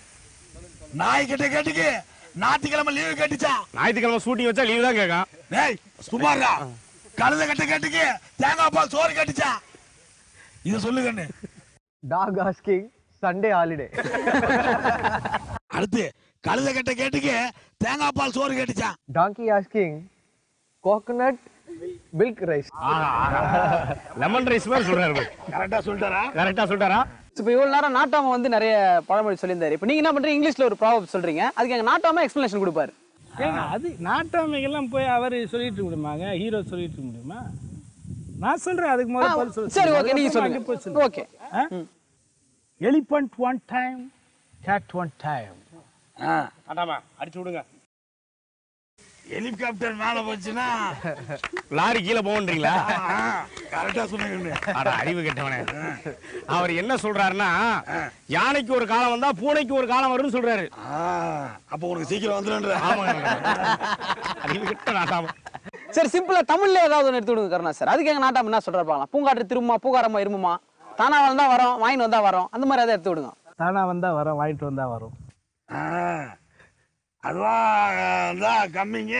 நாய் கிட்ட கேட்டுக்கு ஞாயிற்றுக்கிழமை லீவு கேட்டுச்சா? ஞாயிற்றுக்கிழமை ஷூட்டிங் வச்சா லீவு தான் கேட்கும். டேய் சுமாரா, கழுத கட்ட கேட்டுக்கு தேங்காய் பால் சோறு கேட்டுச்சா? இதை சொல்லுங்கன்னு. Dog asking Sunday holiday. அடுத்து கழுத கட்ட கேட்டுக்கு தேங்காய் பால் சோறு கேட்டுச்சா? Donkey asking coconut milk rice. Lemon rice மாதிரி சொல்றாரு. கரெக்டா சொல்லிட்டாரா? கரெக்டா சொல்லிட்டாரா? இப்போ இவ்வளவு நேரம் நாட்டாம வந்து நிறைய பழமொழி சொல்லியிருந்தாரு. இப்போ நீங்க என்ன பண்றீங்க? இங்கிலீஷ்ல ஒரு ப்ராவர்ப் சொல்றீங்க, அதுக்கு எங்க நாட்டாம எக்ஸ்பிளனேஷன் கொடுப்பாரு. அது நாட்டாமைகள்லாம் போய் அவர் சொல்லிட்டு முடியுமாங்க? ஹீரோ சொல்லிட்டு முடியுமா? நான் சொல்றேன், அதுக்கு முதல்ல சரி ஓகே, நீங்க சொல்லுங்க. Okay. Elephant one time, cat one time. ஆட்டாமா அடிச்சு விடுங்க. ஹெலிகாப்டர் மேல போச்சுன்னா லாரி கீழே போகன்றீங்களா? கரெக்டா சொன்னீங்க. அறிவு கெட்டவனே. அவர் என்ன சொல்றாருன்னா, யானைக்கு ஒரு காலம் வந்தா பூனைக்கு ஒரு காலம் வரும்னு சொல்றாரு. அப்ப உனக்கு சீக்கிரம் வந்துடுன்ற. அறிவு கெட்ட நாட்டாம. சரி, சிம்பிளா தமிழ்ல ஏதாவது ஒன்று எடுத்து விடுங்க கருணா சார். அதுக்கு எங்க நாட்டாம என்ன சொல்றாங்க? பூங்காற்று திரும்புமா, பூகாரமா இருமுமா, தானா வந்தா வரோம், வாங்கிட்டு வந்தா வரோம், அந்த மாதிரி ஏதாவது எடுத்து விடுங்க. தானா வந்தா வரோம், வாங்கிட்டு வந்தா வரும். அதுதான் கம்மிங்க.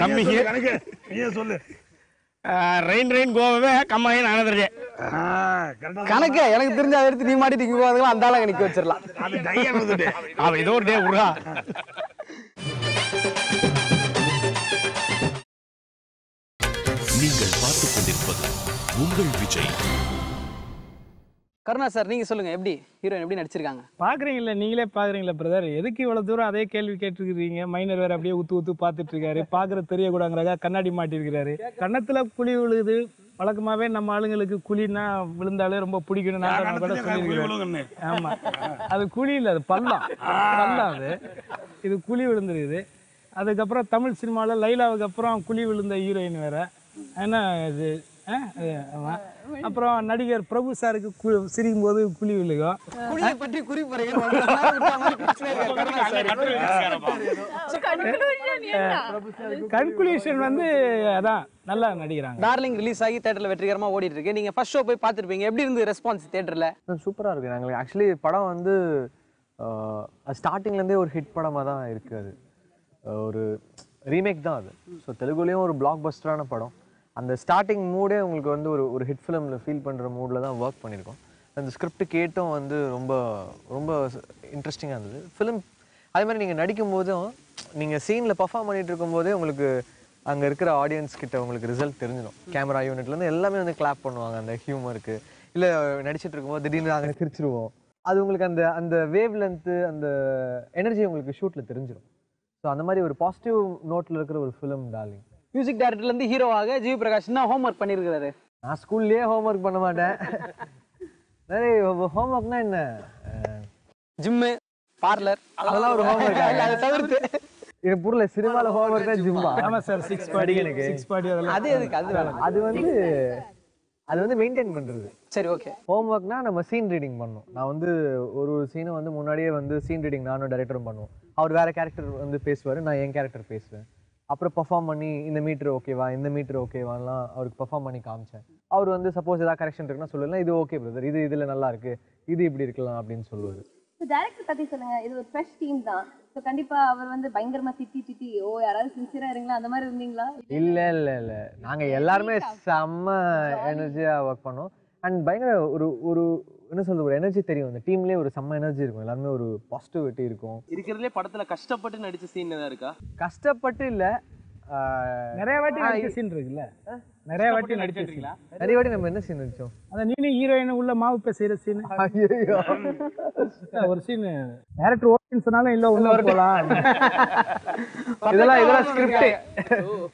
கம்மிங்க நீயே சொல்லு. ரெயின் ரெயின் கோவே கம்மாயின் ஆனதுடே. கணக்கு எனக்கு தெரிஞ்ச அதை எடுத்து நீ மாட்டிட்டு இங்க போறதுக்கு அந்த ஆளை நிக்க வச்சிடலாம். அது டையர் வந்துட்டே. அவ ஏதோ ஒரு டே உருகா. நீங்கள் பார்த்துக் கொண்டிருப்பது உங்கள் விஜய். கருணா சார், நீங்க சொல்லுங்க, எப்படி ஹீரோயின் எப்படி நடிச்சிருக்காங்க? பாக்குறீங்களா, நீங்களே பாக்குறீங்களா பிரதர்? எதுக்கு இவ்வளவு தூரம் அதே கேள்வி கேட்டுருக்கீங்க? மைனர் வேற அப்படியே ஊத்து ஊத்து பாத்துட்டு இருக்காரு. பாக்குறது தெரியக்கூடாங்கிறதா கண்ணாடி மாட்டிருக்கிறாரு. கன்னத்துல குழி விழுகுது. வழக்கமாவே நம்ம ஆளுங்களுக்கு குழின்னா விழுந்தாலே ரொம்ப பிடிக்கணும். சொல்லியிருக்கிறேன். ஆமா, அது குழி இல்லை, அது பள்ளம். அது இது குழி விழுந்துருக்குது. அதுக்கப்புறம் தமிழ் சினிமாவில் லைலாவுக்கு அப்புறம் குழி விழுந்த ஹீரோயின் வேற. ஏன்னா இது அப்புறம் நடிகர் பிரபு சாருக்கு சிரிக்கும் போது குழி விழுகும். கன்க்ளூஷன் வந்து அதான் நல்லா நடிக்கிறாங்க. டார்லிங் ரிலீஸ் ஆகி தியேட்டர்ல வெற்றிகரமா ஓடிட்டு இருக்கு. நீங்க ஃபர்ஸ்ட் ஷோ போய் பார்த்துருப்பீங்க, எப்படி இருந்து ரெஸ்பான்ஸ் தியேட்டர்ல? சூப்பரா இருக்கு. நாங்கள் ஆக்சுவலி படம் வந்து ஸ்டார்டிங்லேருந்தே ஒரு ஹிட் படமாக தான் இருக்குது. அது ஒரு ரீமேக் தான் அது. ஸோ தெலுங்குலேயும் ஒரு பிளாக் பஸ்டரான படம். அந்த ஸ்டார்டிங் மூடே உங்களுக்கு வந்து ஒரு ஹிட் ஃபிலிமில் ஃபீல் பண்ணுற மூடில் தான் ஒர்க் பண்ணியிருக்கோம். அந்த ஸ்கிரிப்ட் கேட்டும் வந்து ரொம்ப ரொம்ப இன்ட்ரெஸ்டிங்காக இருந்தது ஃபிலிம். அதே மாதிரி நீங்கள் நடிக்கும் போதும் நீங்கள் சீனில் பர்ஃபார்ம் பண்ணிகிட்டு இருக்கும்போதே உங்களுக்கு அங்கே இருக்கிற ஆடியன்ஸ் கிட்ட உங்களுக்கு ரிசல்ட் தெரிஞ்சிடும். கேமரா யூனிட்லேருந்து எல்லாமே வந்து கிளாப் பண்ணுவாங்க அந்த ஹியூமருக்கு. இல்லை நடிச்சிட்டு இருக்கும்போது திடீர்னு அங்கே சிரிச்சிருவோம். அது உங்களுக்கு அந்த அந்த வேவ் லென்த்து, அந்த எனர்ஜி உங்களுக்கு ஷூட்டில் தெரிஞ்சிடும். ஸோ அந்த மாதிரி ஒரு பாசிட்டிவ் நோட்டில் இருக்கிற ஒரு ஃபிலிம் டார்லிங். மியூசிக் டைரக்டர்லேருந்து ஹீரோவாக ஜிவி பிரகாஷ் என்ன ஹோம்ஒர்க் பண்ணியிருக்கிறாரு? நான் ஸ்கூல்லேயே ஹோம்ஒர்க் பண்ண மாட்டேன். ஹோம்ஒர்க்னா என்ன? ஜிம்மு, பார்லர், அதெல்லாம் ஒரு ஹோம்ஒர்க். அதை தவிர்த்து எனக்கு புரியல, சினிமாவில் ஹோம்ஒர்க் தான் ஜிம்மா? ஆமாம் சார், 6 பாடி எனக்கு 6 பாடி அதெல்லாம். அது எதுக்கு? அது வேணும். அது வந்து அது வந்து மெயின்டைன் பண்ணுறது. சரி, ஓகே. ஹோம்ஒர்க்னா நம்ம சீன் ரீடிங் பண்ணணும். நான் வந்து ஒரு சீனை வந்து முன்னாடியே வந்து சீன் ரீடிங் நானும் டைரக்டரும் பண்ணுவோம். அவர் வேறு கேரக்டர் வந்து பேசுவார், நான் என் கேரக்டர் பேசுவேன். அப்புறம் பர்ஃபார்ம் பண்ணி இந்த மீட்ரு ஓகேவா இந்த மீட்ரு ஓகேவான்லாம் அவருக்கு பர்ஃபார்ம் பண்ணி காமிச்சேன். அவர் வந்து சப்போஸ் ஏதாவது கரெக்ஷன் இருக்குன்னா சொல்லலாம், இது ஓகே பிரதர், இது இதில் நல்லா இருக்குது, இது இப்படி இருக்கலாம் அப்படின்னு சொல்லுவார். டைரக்டர் பற்றி சொல்லுங்கள். இது ஒரு ஃப்ரெஷ் டீம் தான். ஸோ கண்டிப்பாக அவர் வந்து பயங்கரமாக திட்டி யாராவது சின்சியராக இருங்களா அந்த மாதிரி இருந்தீங்களா? இல்லை நாங்கள் எல்லாருமே செம்ம எனர்ஜியாக ஒர்க் பண்ணோம். அண்ட் பயங்கர ஒரு என்ன சொல்றது, ஒரு எனர்ஜி தெரியும். அந்த டீம்லேயே ஒரு செம்ம எனர்ஜி இருக்கும், எல்லாருமே ஒரு பாசிட்டிவிட்டி இருக்கும். இருக்கிறதுலே படத்தில் கஷ்டப்பட்டு நடிச்ச சீன் ஏதாவது இருக்கா? கஷ்டப்பட்டு இல்லை, நிறைய வாட்டி நடிச்ச சீன் இருக்குல்ல, நிறைய வாட்டி நடிச்சிருக்கீங்களா? நிறைய வாட்டி நம்ம என்ன சீன் நடிச்சோம்? அதான் நீனு ஹீரோயின் உள்ள மாவு பேசுகிற சீன். ஒரு சீன் டேரக்டர் ஓகேன்னு சொன்னாலும் இல்லை உள்ள போகலாம். இதெல்லாம் ஸ்கிரிப்ட்,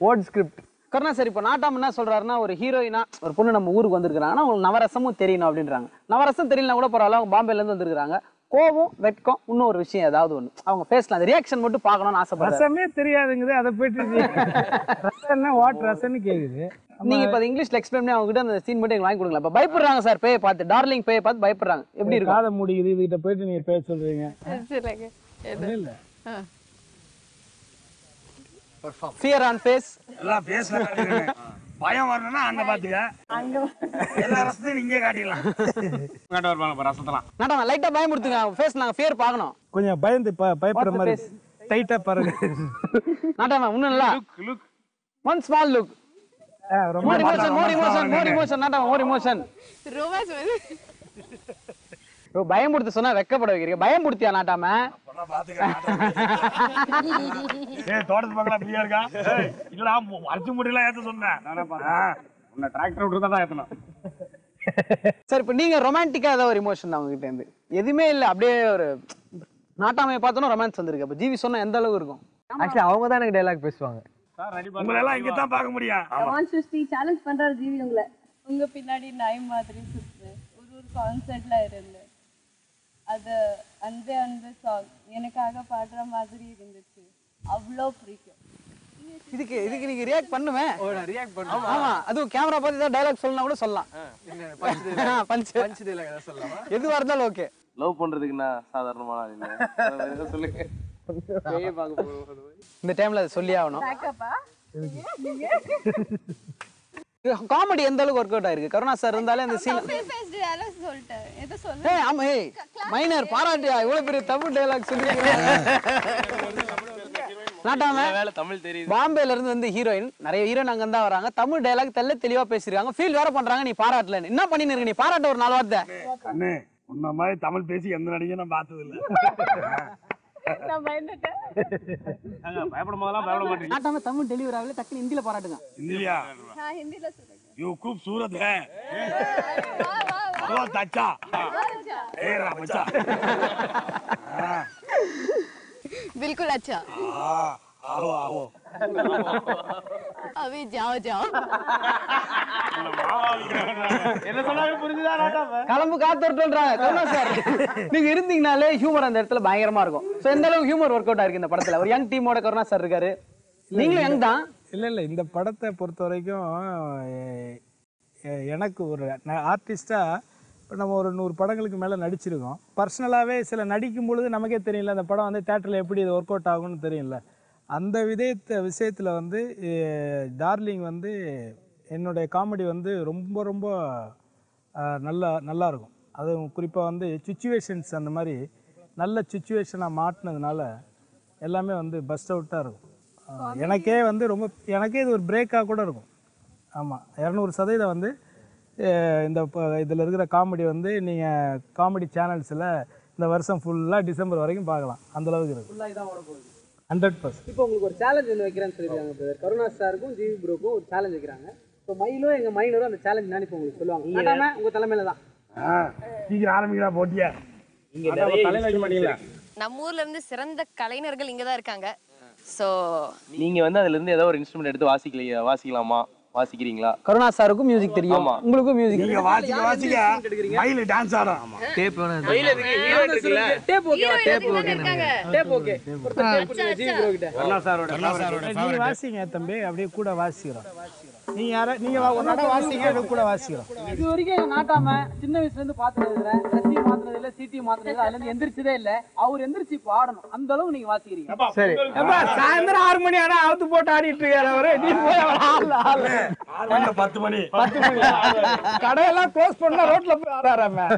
ஓட் ஸ்கிரிப்ட். கருணா சார், இப்போ நாட்டாம என்ன சொல்றாருன்னா, ஒரு ஹீரோயினா ஒரு பொண்ணு நம்ம ஊருக்கு வந்திருக்காங்கன்னா உங்களுக்கு நவரசமும் தெரியணும் அப்படின்றாங்க. நவரசம் தெரியலனா கூட பரவாயில்ல, அவங்க பாம்பேலேருந்து வந்திருக்காங்க. கோவம், வெட்கம், இன்னும் ஒரு விஷயம் ஏதாவது ஒன்று அவங்க பேசலாம், அந்த ரியாக்ஷன் மட்டும் பார்க்கணும்னு ஆசைப்படுறேன். ரசமே தெரியாதுங்குது, அதை போயிட்டு ரசம்னா வாட் ரசம்னு கேக்குது. நீங்க இப்போ இங்கிலீஷ்ல எக்ஸ்பிளைன் பண்ணி அவங்க கிட்ட அந்த சீன் மட்டும் வாங்கி கொடுங்களா? இப்போ பயப்படுறாங்க சார், பேயை பார்த்து, டார்லிங் பேயை பார்த்து பயப்படுறாங்க. எப்படி இருக்கும்? காதை முடிக்குது, இதுகிட்ட போயிட்டு நீங்க பேச சொல்றீங்க. இல்ல ஃபியர் ஆன் ஃபேஸ் எல்லாம் பேசுறாங்க. பயம் வரணும்னா அங்க பாத்துக்க, எல்லா ரசத்தையும் இங்கே காட்டிடலாம். காட்ட வருவாங்க ரசத்தெல்லாம். நாட்டாம லைட்டா பயமுறுத்துங்க, ஃபேஸ் நாங்க ஃபியர் பார்க்கணும். கொஞ்சம் பயந்து பயப்படுற மாதிரி டைட்டா பாருங்க. நாட்டாம இன்னும் இல்ல, one small look, more emotion நாட்டாம, more emotion. ரோமான்ஸ் வந்து ப்ரோ பயமுறுத்த சொன்னா வெக்கப்பட வைக்கிறீங்க, பயமுறுத்தியா நாட்டாம? ஏய் தோட்டத்து பக்கம் ஃப்ரீயா இருக்கா? இல்லடா அரிசி மூட்டையெல்லாம் ஏத்த சொன்னேன். உன்னை டிராக்டர் விட்டு தான் ஏத்தணும். சார், இப்போ நீங்க ரொமான்டிக்கா ஏதாவது ஒரு இமோஷன் அவங்க கிட்ட இருந்து? எதுவுமே இல்ல, அப்படியே ஒரு நாட்டாமையை பார்த்தோன்னா ரொமான்ஸ் வந்திருக்கு. அப்ப ஜிவி சொன்னா எந்த அளவு இருக்கும்? ஆக்சுவலி அவங்க தான் எனக்கு டைலாக் பேசுவாங்க. உங்களை எல்லாம் இங்க தான் பார்க்க முடியும். சேலஞ்ச் பண்றாரு ஜிவி உங்களை. உங்க பின்னாடி நாய் மாதிரி சுத்துறேன், ஒரு கான்சர்ட்ல இருந்தேன். அது அன்பே அன்பே சாங் எனக்காக பாடுற மாதிரி இருந்துச்சு, அவ்வளோ பிடிக்கும். இதுக்கு நீங்க ரியாக்ட் பண்ணுவேன். ஆமா, அதுவும் கேமரா பார்த்து ஏதாவது டைலாக் சொல்லணும் கூட சொல்லலாம். பஞ்ச் டைலாக் ஏதாவது சொல்லலாம், எதுவா இருந்தாலும் ஓகே. லவ் பண்றதுக்கு நான் சாதாரணமான ஆள் இல்ல, சொல்லுங்க. இந்த டைம்ல அதை சொல்லி ஆகணும். காமெடி எந்த அளவுக்கு ஒர்க் அவுட் ஆயிருக்கு? கருணா சார் இருந்தாலே அந்த சீன் சொல்லிட்டேன், எதை சொல்ல? ஆமா, மைனர் பாராட்டியா, இவ்வளவு பெரிய தமிழ் டைலாக் சொல்லிருக்கீங்க. நாட்டாம தமிழ் தெரியுது. பாம்பேல இருந்து வந்து ஹீரோயின், நிறைய ஹீரோயின் அங்க தான் வராங்க, தமிழ் டைலாக் தெளிவா பேசிருக்காங்க, ஃபீல் வேற பண்றாங்க. நீ பாராட்டல, என்ன பண்ணின்னு இருக்க? நீ பாராட்ட ஒரு 4 வார்த்தை. கண்ணே, உன்ன மாதிரி தமிழ் பேசி எந்த நடிகையும் நான் பார்த்தது இல்ல. நான் பயந்துட்டேன். பயப்படும் போதெல்லாம் பயப்பட மாட்டீங்க. நாட்டாம தமிழ் டெலிவரி ஆகல, டக்குனு ஹிந்தில பாராட்டுங்க. இந்தியா நான் ஹிந்தில சொல்றேன். யூ खूबसूरत है, बहुत अच्छा, ए रामचा, बिल्कुल अच्छा, आओ आओ, अभी जाओ जाओ. என்ன சொன்னாங்க புரிஞ்சுதா? நாட்டாம கிளம்பு காத்துறாங்க. கருணா சார், நீங்க இருந்தீங்கனாலே ஹியூமர் அந்த இடத்துல பயங்கரமா இருக்கும். சோ எந்த அளவுக்கு ஹியூமர் ஒர்க் அவுட் ஆயிருக்கு இந்த படத்துல? ஒரு யங் டீமோட கருணா சார் இருக்காரு, நீங்களும் யங் தான். இல்லை இந்த படத்தை பொறுத்த வரைக்கும் எனக்கு ஒரு ஆர்டிஸ்டாக இப்போ நம்ம ஒரு 100 படங்களுக்கு மேலே நடிச்சிருக்கோம். பர்சனலாகவே சில நடிக்கும் பொழுது நமக்கே தெரியல அந்த படம் வந்து தேட்டரில் எப்படி இது ஒர்க் அவுட் ஆகும்னு தெரியல. அந்த விஷயத்தில் வந்து டார்லிங் வந்து என்னுடைய காமெடி வந்து ரொம்ப ரொம்ப நல்லாயிருக்கும். அதுவும் குறிப்பாக வந்து சுச்சுவேஷன்ஸ் அந்த மாதிரி நல்ல சுச்சுவேஷனாக மாட்டினதுனால எல்லாமே வந்து பஸ்ட் அவுட்டாக இருக்கும். எனக்கே வந்து எனக்கே இது ஒரு பிரேக்காக கூட இருக்கும். ஆமாம், 200% வந்து இதில் இருக்கிற காமெடி வந்து நீங்கள் காமெடி சேனல்ஸில் இந்த வருஷம் ஃபுல்லாக டிசம்பர் வரைக்கும் பார்க்கலாம், அந்தளவுக்கு இருக்குது. 100%. இப்போ உங்களுக்கு ஒரு சேலஞ்ச் ஒன்று வைக்கிறேன்னு சொல்லியிருக்காங்க பிரதர். கருணா சாருக்கும் ஜிவி ப்ரோக்கும் ஒரு சேலஞ்ச் வைக்கிறாங்க. இப்போ மயிலும் எங்கள் மைனரும் அந்த சேலஞ்ச் நான் இப்போ உங்களுக்கு சொல்லுவாங்க. நாட்டாம உங்கள் தலைமையில தான் சீக்கிரம் ஆரம்பிக்கிறா போட்டியா? நம்ம ஊர்ல இருந்து சிறந்த கலைஞர்கள் இங்க தான் இருக்காங்க. சோ நீங்க வந்து அதுல இருந்து ஏதோ ஒரு இன்ஸ்ட்ருமெண்ட் எடுத்து வாசிக்கலாமா? வாசிக்கிறீங்களா? கருணா சாருக்கும் மியூசிக் தெரியும், உங்களுக்கும் மியூசிக். நீங்க வாசிக்க மயில டான்ஸ் ஆடும். டேப் வேணா, மயில இருக்கு, ஹீரோயின் இருக்குல. டேப் ஓகேவா? Tape okay, tape okay. GV bro கிட்ட கருணா சாரோட நீ வாசிங்க தம்பி, அப்படியே கூட வாசிக்கிறோம். நீங்க ஒரு நட வாசிங்க, இது கூட வாசிக்கிறோம். இது வரைக்கும் நாட்டாம சின்ன வயசுல இருந்து பாத்துறது இல்ல, சசி மாத்துறது இல்ல, சிடி மாத்துறது இல்ல, அதுல இருந்து எந்திரிச்சதே இல்ல. அவர் எந்திரிச்சு பாடணும், அந்த அளவுக்கு நீங்க வாசிக்கிறீங்க. சரி சாயந்தரம் 6 மணி ஆனா அவுத்து போட்டு ஆடிட்டு இருக்காரு அவரு. நீ போய் 10 மணி கடையெல்லாம் க்ளோஸ் பண்ணா ரோட்ல போய் ஆடாராம.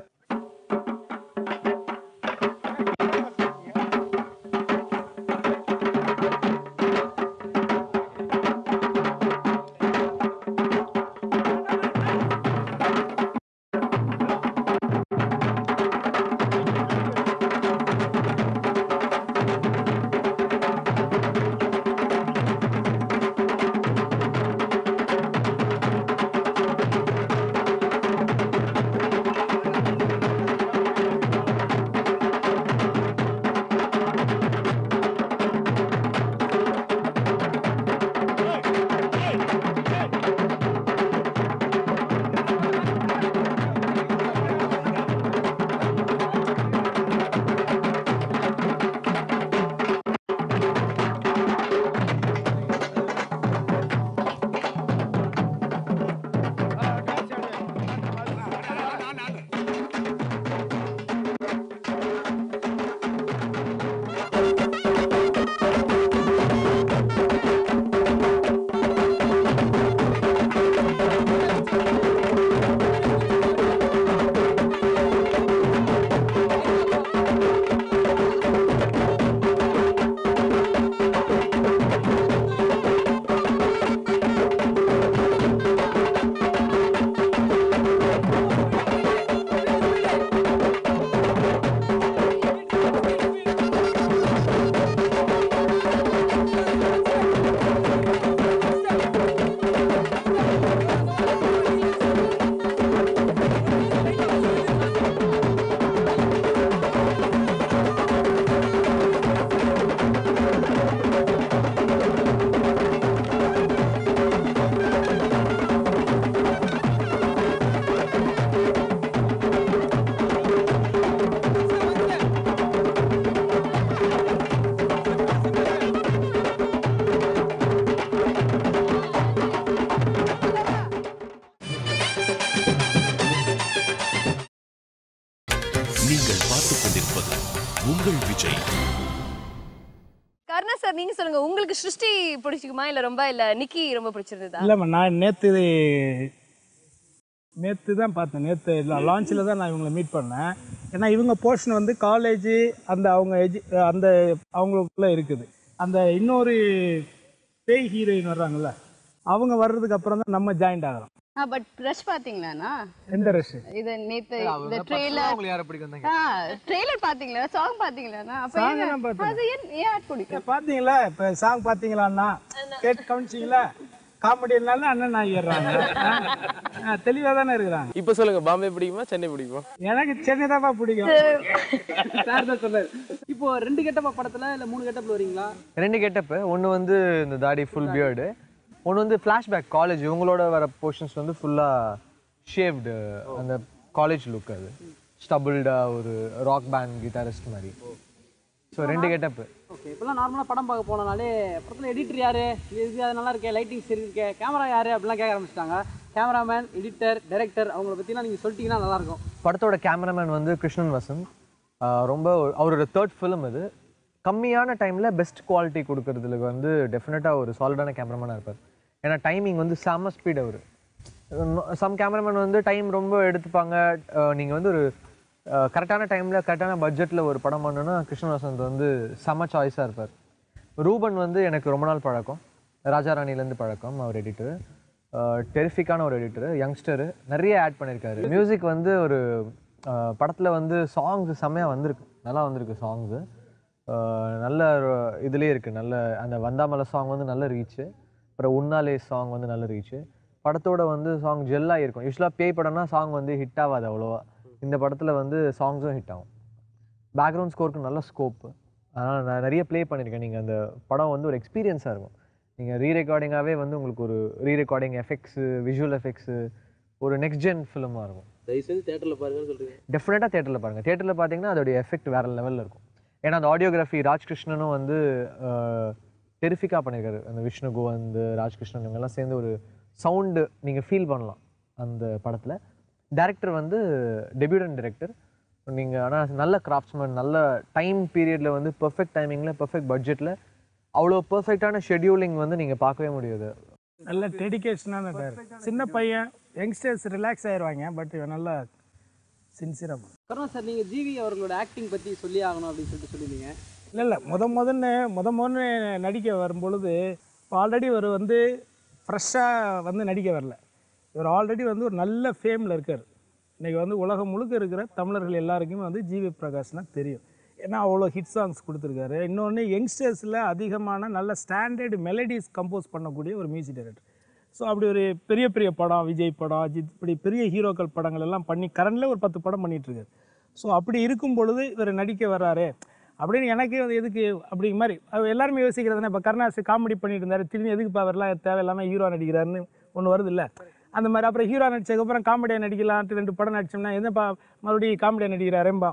உங்கள் விஜய். கர்ணா சார் நீங்க சொல்லுங்க, உங்களுக்கு சிருஷ்டி பிடிச்சிக்குமா இல்ல ரொம்ப இல்ல நிக்கி ரொம்ப பிடிச்சிருந்ததா? இல்லம்மா, நான் நேற்று தான் பார்த்தேன். நேற்று லான்ச்சில் தான் நான் இவங்களை மீட் பண்ணேன். ஏன்னா இவங்க போர்ஷன் வந்து காலேஜ் அந்த அந்த அவங்களுக்குள்ள இருக்குது. அந்த இன்னொரு பேய் ஹீரோயின் வர்றாங்கல்ல, அவங்க வர்றதுக்கு அப்புறம் தான் நம்ம ஜாயின்ட் ஆகிறோம். பட் ரஷ் பாத்தீங்களாண்ணா? எந்த ரஷ்? இது நேத்து இந்த ட்ரெய்லர் ட்ரெய்லர் பாத்தீங்களா? சாங் பாத்தீங்களாண்ணா? அப்ப அது ஏன் ஆட் பிடிக்கும் பாத்தீங்களா? இப்ப சாங் பாத்தீங்களாண்ணா? கேட்டு கவனிச்சிங்களா? காமெடினால அண்ணன் ஆகிடுறாங்க. தெளிவா தானே இருக்கிறாங்க. இப்ப சொல்லுங்க, பாம்பே பிடிக்குமா சென்னை பிடிக்குமா? எனக்கு சென்னை தான் பிடிக்கும். சார் தான் சொன்னாரு. இப்போ 2 கெட்டப் படத்துல இல்ல 3 கெட்டப்ல வரீங்களா? 2 கெட்டப். ஒன்று வந்து இந்த தாடி ஃபுல் பியர்டு, ஒன்று வந்து ஃப்ளாஷ்பேக் காலேஜ் இவங்களோட வர போர்ஷன்ஸ் வந்து ஃபுல்லாக ஷேவ்டு, அந்த காலேஜ் லுக். அது ஸ்டபுள்டாக ஒரு ராக் பேண்ட் கிட்டாரிஸ்ட் மாதிரி. So 2 getup. ஓகே, இப்போலாம் நார்மலாக படம் பார்க்க போனனாலே படத்தில் எடிட்டர் யாரு, இது அது நல்லா இருக்கே, லைட்டிங் சரி இருக்கே, கேமரா யாரு அப்படிலாம் கேட்க ஆரம்பிச்சிட்டாங்க. கேமராமேன், எடிட்டர், டைரக்டர் அவங்கள பற்றிலாம் நீங்கள் சொல்லிட்டீங்கன்னா நல்லாயிருக்கும். படத்தோட கேமராமேன் வந்து கிருஷ்ணன் வசந்த். ரொம்ப அவரோட 3rd ஃபிலிம் இது. கம்மியான டைமில் பெஸ்ட் குவாலிட்டி கொடுக்கறதுல வந்து டெஃபினட்டாக ஒரு சாலிடான கேமராமேனாக இருப்பார். ஏன்னா டைமிங் வந்து செம்ம ஸ்பீட். அவர் சம் கேமராமேன் வந்து டைம் ரொம்ப எடுத்துப்பாங்க. நீங்கள் வந்து ஒரு கரெக்டான டைமில் கரெக்டான பட்ஜெட்டில் ஒரு படம் பண்ணணுன்னா கிருஷ்ணன் வசந்த் வந்து செம்ம சாய்ஸாக இருப்பார். ரூபன் வந்து எனக்கு ரொம்ப நாள் பழக்கம், ராஜா ராணிலேருந்து பழக்கம். அவர் எடிட்டர், டெரிஃபிக்கான ஒரு எடிட்டர், யங்ஸ்டரு, நிறைய ஆட் பண்ணியிருக்காரு. மியூசிக் வந்து ஒரு படத்தில் வந்து சாங்ஸ் செம்மையாக வந்திருக்கு, நல்லா வந்திருக்கு சாங்ஸு. நல்ல இதுலேயே இருக்குது. நல்ல அந்த வந்தாமலை சாங் வந்து நல்ல ரீச்சு. அப்புறம் உன்னாலே சாங் வந்து நல்ல ரீச்சு. படத்தோட வந்து சாங் ஜெல்லாக இருக்கும். யூஸ்வலாக பேய் படம்னா சாங் வந்து ஹிட் ஆகாது அவ்வளோவா. இந்த படத்தில் வந்து சாங்ஸும் ஹிட் ஆகும். பேக்ரவுண்ட் ஸ்கோருக்கு நல்ல ஸ்கோப்பு. அதனால் நான் நிறைய ப்ளே பண்ணியிருக்கேன். நீங்கள் அந்த படம் வந்து ஒரு எக்ஸ்பீரியன்ஸாக இருக்கும். நீங்கள் ரீரெக்கார்டிங்காகவே வந்து உங்களுக்கு ஒரு ரீரெக்கார்டிங் எஃபெக்ட்ஸு, விஷுவல் எஃபெக்ட்ஸு, ஒரு நெக்ஸ்ட் ஜென் ஃபிலிமாக இருக்கும். தயவுசெய்து தேட்டரில் பாருங்கன்னு சொல்கிறீங்க? டெஃபினட்டாக தேட்டரில் பாருங்கள். தேட்டரில் பார்த்தீங்கன்னா அதோடைய எஃபெக்ட் வேறு லெவலில் இருக்கும். ஏன்னா அந்த ஆடியோகிராஃபி ராஜ்கிருஷ்ணனும் வந்து டெரிஃபிக்காக பண்ணியிருக்காரு. அந்த விஷ்ணு கோவந்த், ராஜ்கிருஷ்ணன் இவங்கெல்லாம் சேர்ந்து ஒரு சவுண்டு நீங்கள் ஃபீல் பண்ணலாம் அந்த படத்தில். டைரக்டர் வந்து டெபியூட்டன் டைரக்டர். நீங்கள் ஆனால் நல்ல கிராஃப்ட்ஸ்மேன், நல்ல டைம் பீரியடில் வந்து பெர்ஃபெக்ட் டைமிங்கில் பெர்ஃபெக்ட் பட்ஜெட்டில் அவ்வளோ பெர்ஃபெக்டான ஷெட்யூலிங் வந்து நீங்கள் பார்க்கவே முடியாது. நல்ல டெடிகேஷனான டைரக்டர். சின்ன பையன், யங்ஸ்டர்ஸ் ரிலாக்ஸ் ஆயிடுவாங்க, பட் இவன் நல்லா சின்சியராக. கருணா சார், நீங்கள் ஜிவி அவர்களோட ஆக்டிங் பற்றி சொல்லி ஆகணும் அப்படின்னு சொல்லியிருந்தீங்க. இல்லை முதல்ல நடிக்க வரும்பொழுது இப்போ ஆல்ரெடி இவர் வந்து ஃப்ரெஷ்ஷாக வந்து நடிக்க வரல. இவர் ஆல்ரெடி வந்து ஒரு நல்ல ஃபேமில் இருக்கார். இன்றைக்கி வந்து உலகம் முழுக்க இருக்கிற தமிழர்கள் எல்லாருக்குமே வந்து ஜிவி பிரகாஷ்னால் தெரியும். ஏன்னா அவ்வளோ ஹிட் சாங்ஸ் கொடுத்துருக்காரு. இன்னொன்று யங்ஸ்டர்ஸில் அதிகமான நல்ல ஸ்டாண்டர்டு மெலடிஸ் கம்போஸ் பண்ணக்கூடிய ஒரு மியூசிக் டைரக்டர். ஸோ அப்படி ஒரு பெரிய பெரிய படம், விஜய் படம், அஜித், இப்படி பெரிய ஹீரோக்கள் படங்கள் எல்லாம் பண்ணி கரண்டில் ஒரு 10 படம் பண்ணிகிட்ருக்காரு. ஸோ அப்படி இருக்கும் பொழுது இவர் நடிக்க வர்றாரு அப்படின்னு எனக்கு எதுக்கு அப்படிங்கிற மாதிரி எல்லாருமே யோசிக்கிறதுனா, இப்போ கருணாஸ் காமெடி பண்ணிட்டு இருந்தார், திரும்பி எதுக்கு இப்போ அவர்லாம் தேவையில்லாமல் ஹீரோ நடிக்கிறாருன்னு ஒன்று வருது இல்லை. அந்த மாதிரி அப்புறம் ஹீரோ நடிச்சதுக்கப்புறம் காமெடியாக நடிக்கலான்ட்டு 2 படம் நடிச்சோம்னா எதுப்பா மறுபடியும் காமெடியாக நடிக்கிறாரேம்பா,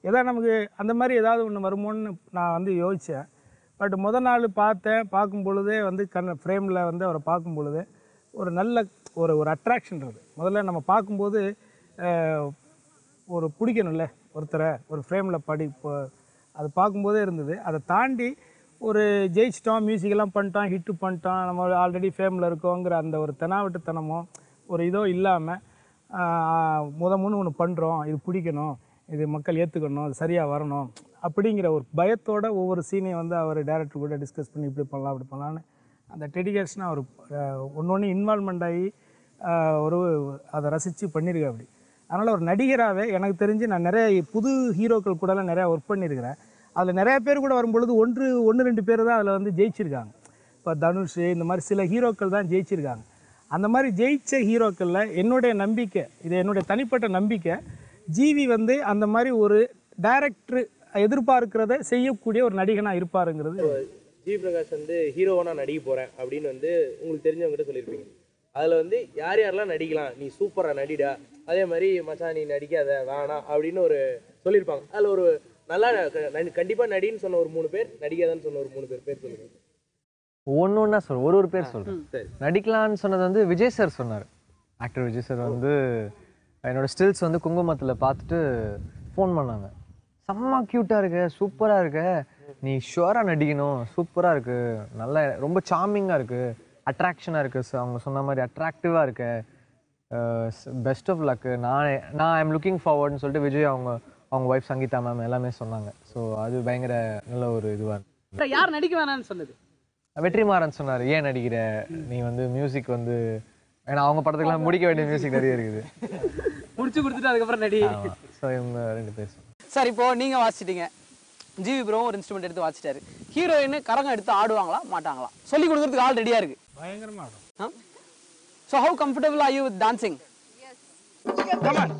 ஏதாவது நமக்கு அந்த மாதிரி ஏதாவது ஒன்று வருமோன்னு நான் வந்து யோசித்தேன். பட் நாள் பார்க்கும் பொழுதே வந்து ஃப்ரேமில் வந்து அவரை பார்க்கும் பொழுது ஒரு நல்ல ஒரு அட்ராக்ஷன்றது. முதல்ல நம்ம பார்க்கும்போது ஒரு பிடிக்கணும்ல ஒருத்தரை, ஒரு ஃப்ரேமில் அது பார்க்கும்போதே இருந்தது. அதை தாண்டி ஒரு ஜெயிச்சிட்டோம், மியூசிக்கெல்லாம் பண்ணிட்டோம், ஹிட்டு பண்ணிட்டோம், நம்ம ஆல்ரெடி ஃபேமில் இருக்கோங்கிற அந்த ஒரு தெனாவட்டுத்தனமோ ஒரு இதோ இல்லாமல் ஒன்று பண்ணுறோம், இது பிடிக்கணும், இது மக்கள் ஏற்றுக்கணும், அது சரியாக வரணும் அப்படிங்கிற ஒரு பயத்தோட ஒவ்வொரு சீனையும் வந்து அவர் டைரக்டர் கூட டிஸ்கஸ் பண்ணி இப்படி பண்ணலாம் அப்படி பண்ணலான்னு அந்த டெடிகேஷனாக அவர் ஒன்று இன்வால்மெண்ட் ஆகி அதை ரசித்து பண்ணியிருக்கேன். அப்படி அதனால் ஒரு நடிகராகவே எனக்கு தெரிஞ்சு நான் நிறைய புது ஹீரோக்கள் கூடலாம் நிறையா ஒர்க் பண்ணியிருக்கிறேன். அதில் நிறையா பேர் கூட வரும்பொழுது 1-2 பேர் தான் அதில் வந்து ஜெயிச்சிருக்காங்க. இப்போ தனுஷ் இந்த மாதிரி சில ஹீரோக்கள் தான் ஜெயிச்சிருக்காங்க. அந்த மாதிரி ஜெயித்த ஹீரோக்களில் என்னுடைய நம்பிக்கை, இது என்னுடைய தனிப்பட்ட நம்பிக்கை, ஜிவி வந்து அந்த மாதிரி ஒரு டைரக்டர் எதிர்பார்க்கிறத செய்யக்கூடிய ஒரு நடிகனாக இருப்பாருங்கிறது. ஜிவி பிரகாஷ் வந்து ஹீரோவாக நடிக்க போகிறேன் அப்படின்னு வந்து உங்களுக்கு தெரிஞ்சவங்ககிட்ட சொல்லியிருப்பீங்க. அதில் வந்து யாரெல்லாம் நடிக்கலாம், நீ சூப்பராக நடிடா, அதே மாதிரி மச்சான் நீ நடிக்காத வேணாம் அப்படின்னு ஒரு சொல்லியிருப்பாங்க. அதில் ஒரு நல்லா கண்டிப்பாக நடின்னு சொன்ன ஒரு 3 பேர், நடிக்காதான்னு சொன்ன ஒரு 3 பேர் சொல்லுங்க. ஒன்று சொல்கிறேன், ஒரு பேர் சொல்கிறேன். நடிக்கலான்னு சொன்னது வந்து விஜய் சார் சொன்னார். ஆக்டர் விஜய் சார் வந்து என்னோட ஸ்டில்ஸ் வந்து குங்குமத்தில் பார்த்துட்டு ஃபோன் பண்ணாங்க. செம்ம க்யூட்டாக இருக்க, சூப்பராக இருக்க, நீ ஷுவராக நடிக்கணும், சூப்பராக இருக்குது, நல்லா ரொம்ப சார்மிங்காக இருக்குது, அட்ராக்ஷனாக இருக்குது, அவங்க சொன்ன மாதிரி அட்ராக்டிவாக இருக்க, பெஸ்ட் ஆஃப் லக்கு, நான் ஐ எம் லுக்கிங் ஃபார்வர்டுன்னு சொல்லிட்டு விஜய் அவங்க ஒய்ஃப் சங்கீதா மேம் எல்லாமே சொன்னாங்க. ஸோ அது பயங்கர நல்ல ஒரு இதுவாக இருந்துச்சு. யார் நடிக்க வேணான்னு சொன்னது? வெற்றிமாறன் சொன்னார், ஏன் நடிக்கிற, நீ வந்து மியூசிக் வந்து, ஏன்னா அவங்க படத்துக்குலாம் முடிக்க வேண்டிய மியூசிக் நிறைய இருக்குது, முடிச்சு கொடுத்துட்டு அதுக்கப்புறம் நடி. ஸோ இவங்க 2 பேர். சார், இப்போ நீங்கள் வாசிச்சிட்டீங்க, ஜிவி ப்ரோவும் ஒரு இன்ஸ்ட்ருமெண்ட் எடுத்து வாசிச்சிட்டாரு. ஹீரோயின் கரகம் எடுத்து ஆடுவாங்களா மாட்டாங்களா? சொல்லி கொடுக்கறதுக்கு ஆள் ரெடியாக இருக்கு. பயங்கரமாக ஆடும். So how comfortable are you with dancing? Come on.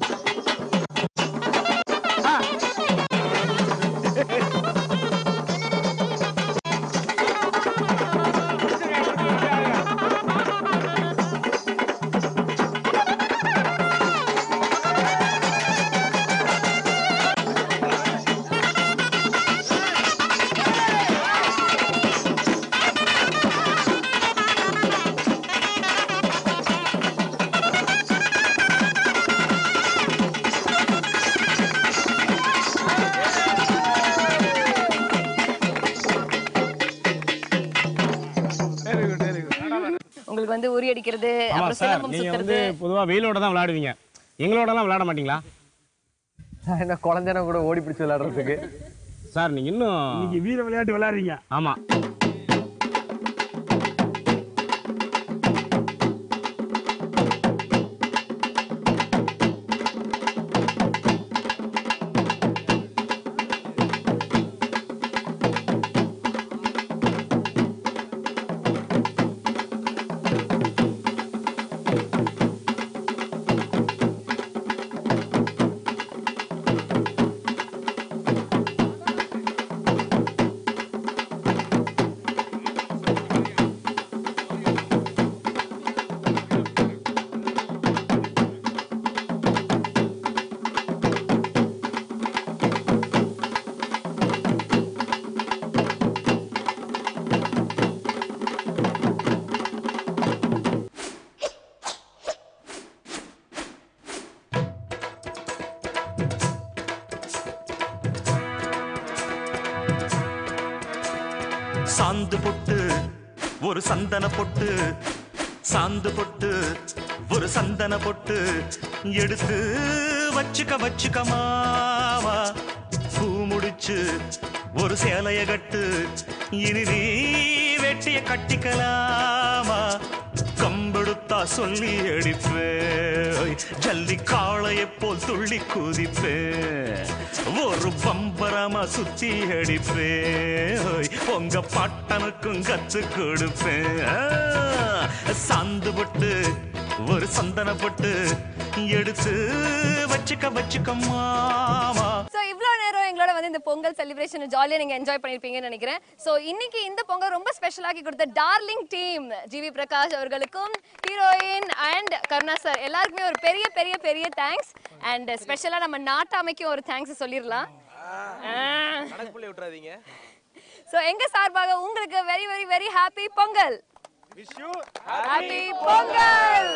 உங்களுக்கு வந்து உரி அடிக்கிறது, அப்புறம் சிலம்பம் சுத்துறது, பொதுவா வெயிலோட தான் விளையாடுவீங்க, எங்களோடலாம் விளையாட மாட்டீங்களா? என்ன குழந்தைன கூட ஓடி பிடிச்சி விளையாடுறதுக்கு சார் நீங்க இன்னும் வீர விளையாட்டு விளையாடுறீங்க. ஆமா. சாந்து பொட்டு ஒரு சந்தன பொட்டு சாந்து பொட்டு ஒரு சந்தன பொட்டு எடுத்து வச்சுக்க மாமா பூ முடிச்சு ஒரு சேலைய கட்டு இனி நீ வெட்டிய கட்டிக்கலாமா கம்பெடுத்தா சொல்லி அடிப்பேன் ஜல்லி காளையை போல் துள்ளி குதிப்பேன் ஒரு பம்பரமா சுத்தி அடிப்பேன் உங்க பாட்டனுக்கும் கத்து கொடுப்பேன் சாந்து போட்டு ஒரு சந்தன போட்டு எடுத்து வச்சுக்க மாமா. சோ இவ்ளோ நேரம் எங்களோட வந்து இந்த பொங்கல் செலிப்ரேஷன் ஜாலியா நீங்க என்ஜாய் பண்ணிருப்பீங்கன்னு நினைக்கிறேன். சோ இன்னைக்கு இந்த பொங்கல் ரொம்ப ஸ்பெஷலாக்கி கொடுத்த டார்லிங் டீம் ஜிவி பிரகாஷ் அவர்களுக்கும் ஹீரோயின் அண்ட் கருணா சார் எல்லாருக்குமே ஒரு பெரிய பெரிய பெரிய தேங்க்ஸ். அண்ட் ஸ்பெஷலா நம்ம நாட்டாமைக்கும் ஒரு தேங்க்ஸ் சொல்லிடலாம். கணக்குள்ள விட்டுறாதீங்க. சோ எங்க சார்பாக உங்களுக்கு very very very happy Pongal. Wish you happy Pongal.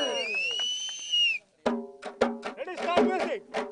Ready start music.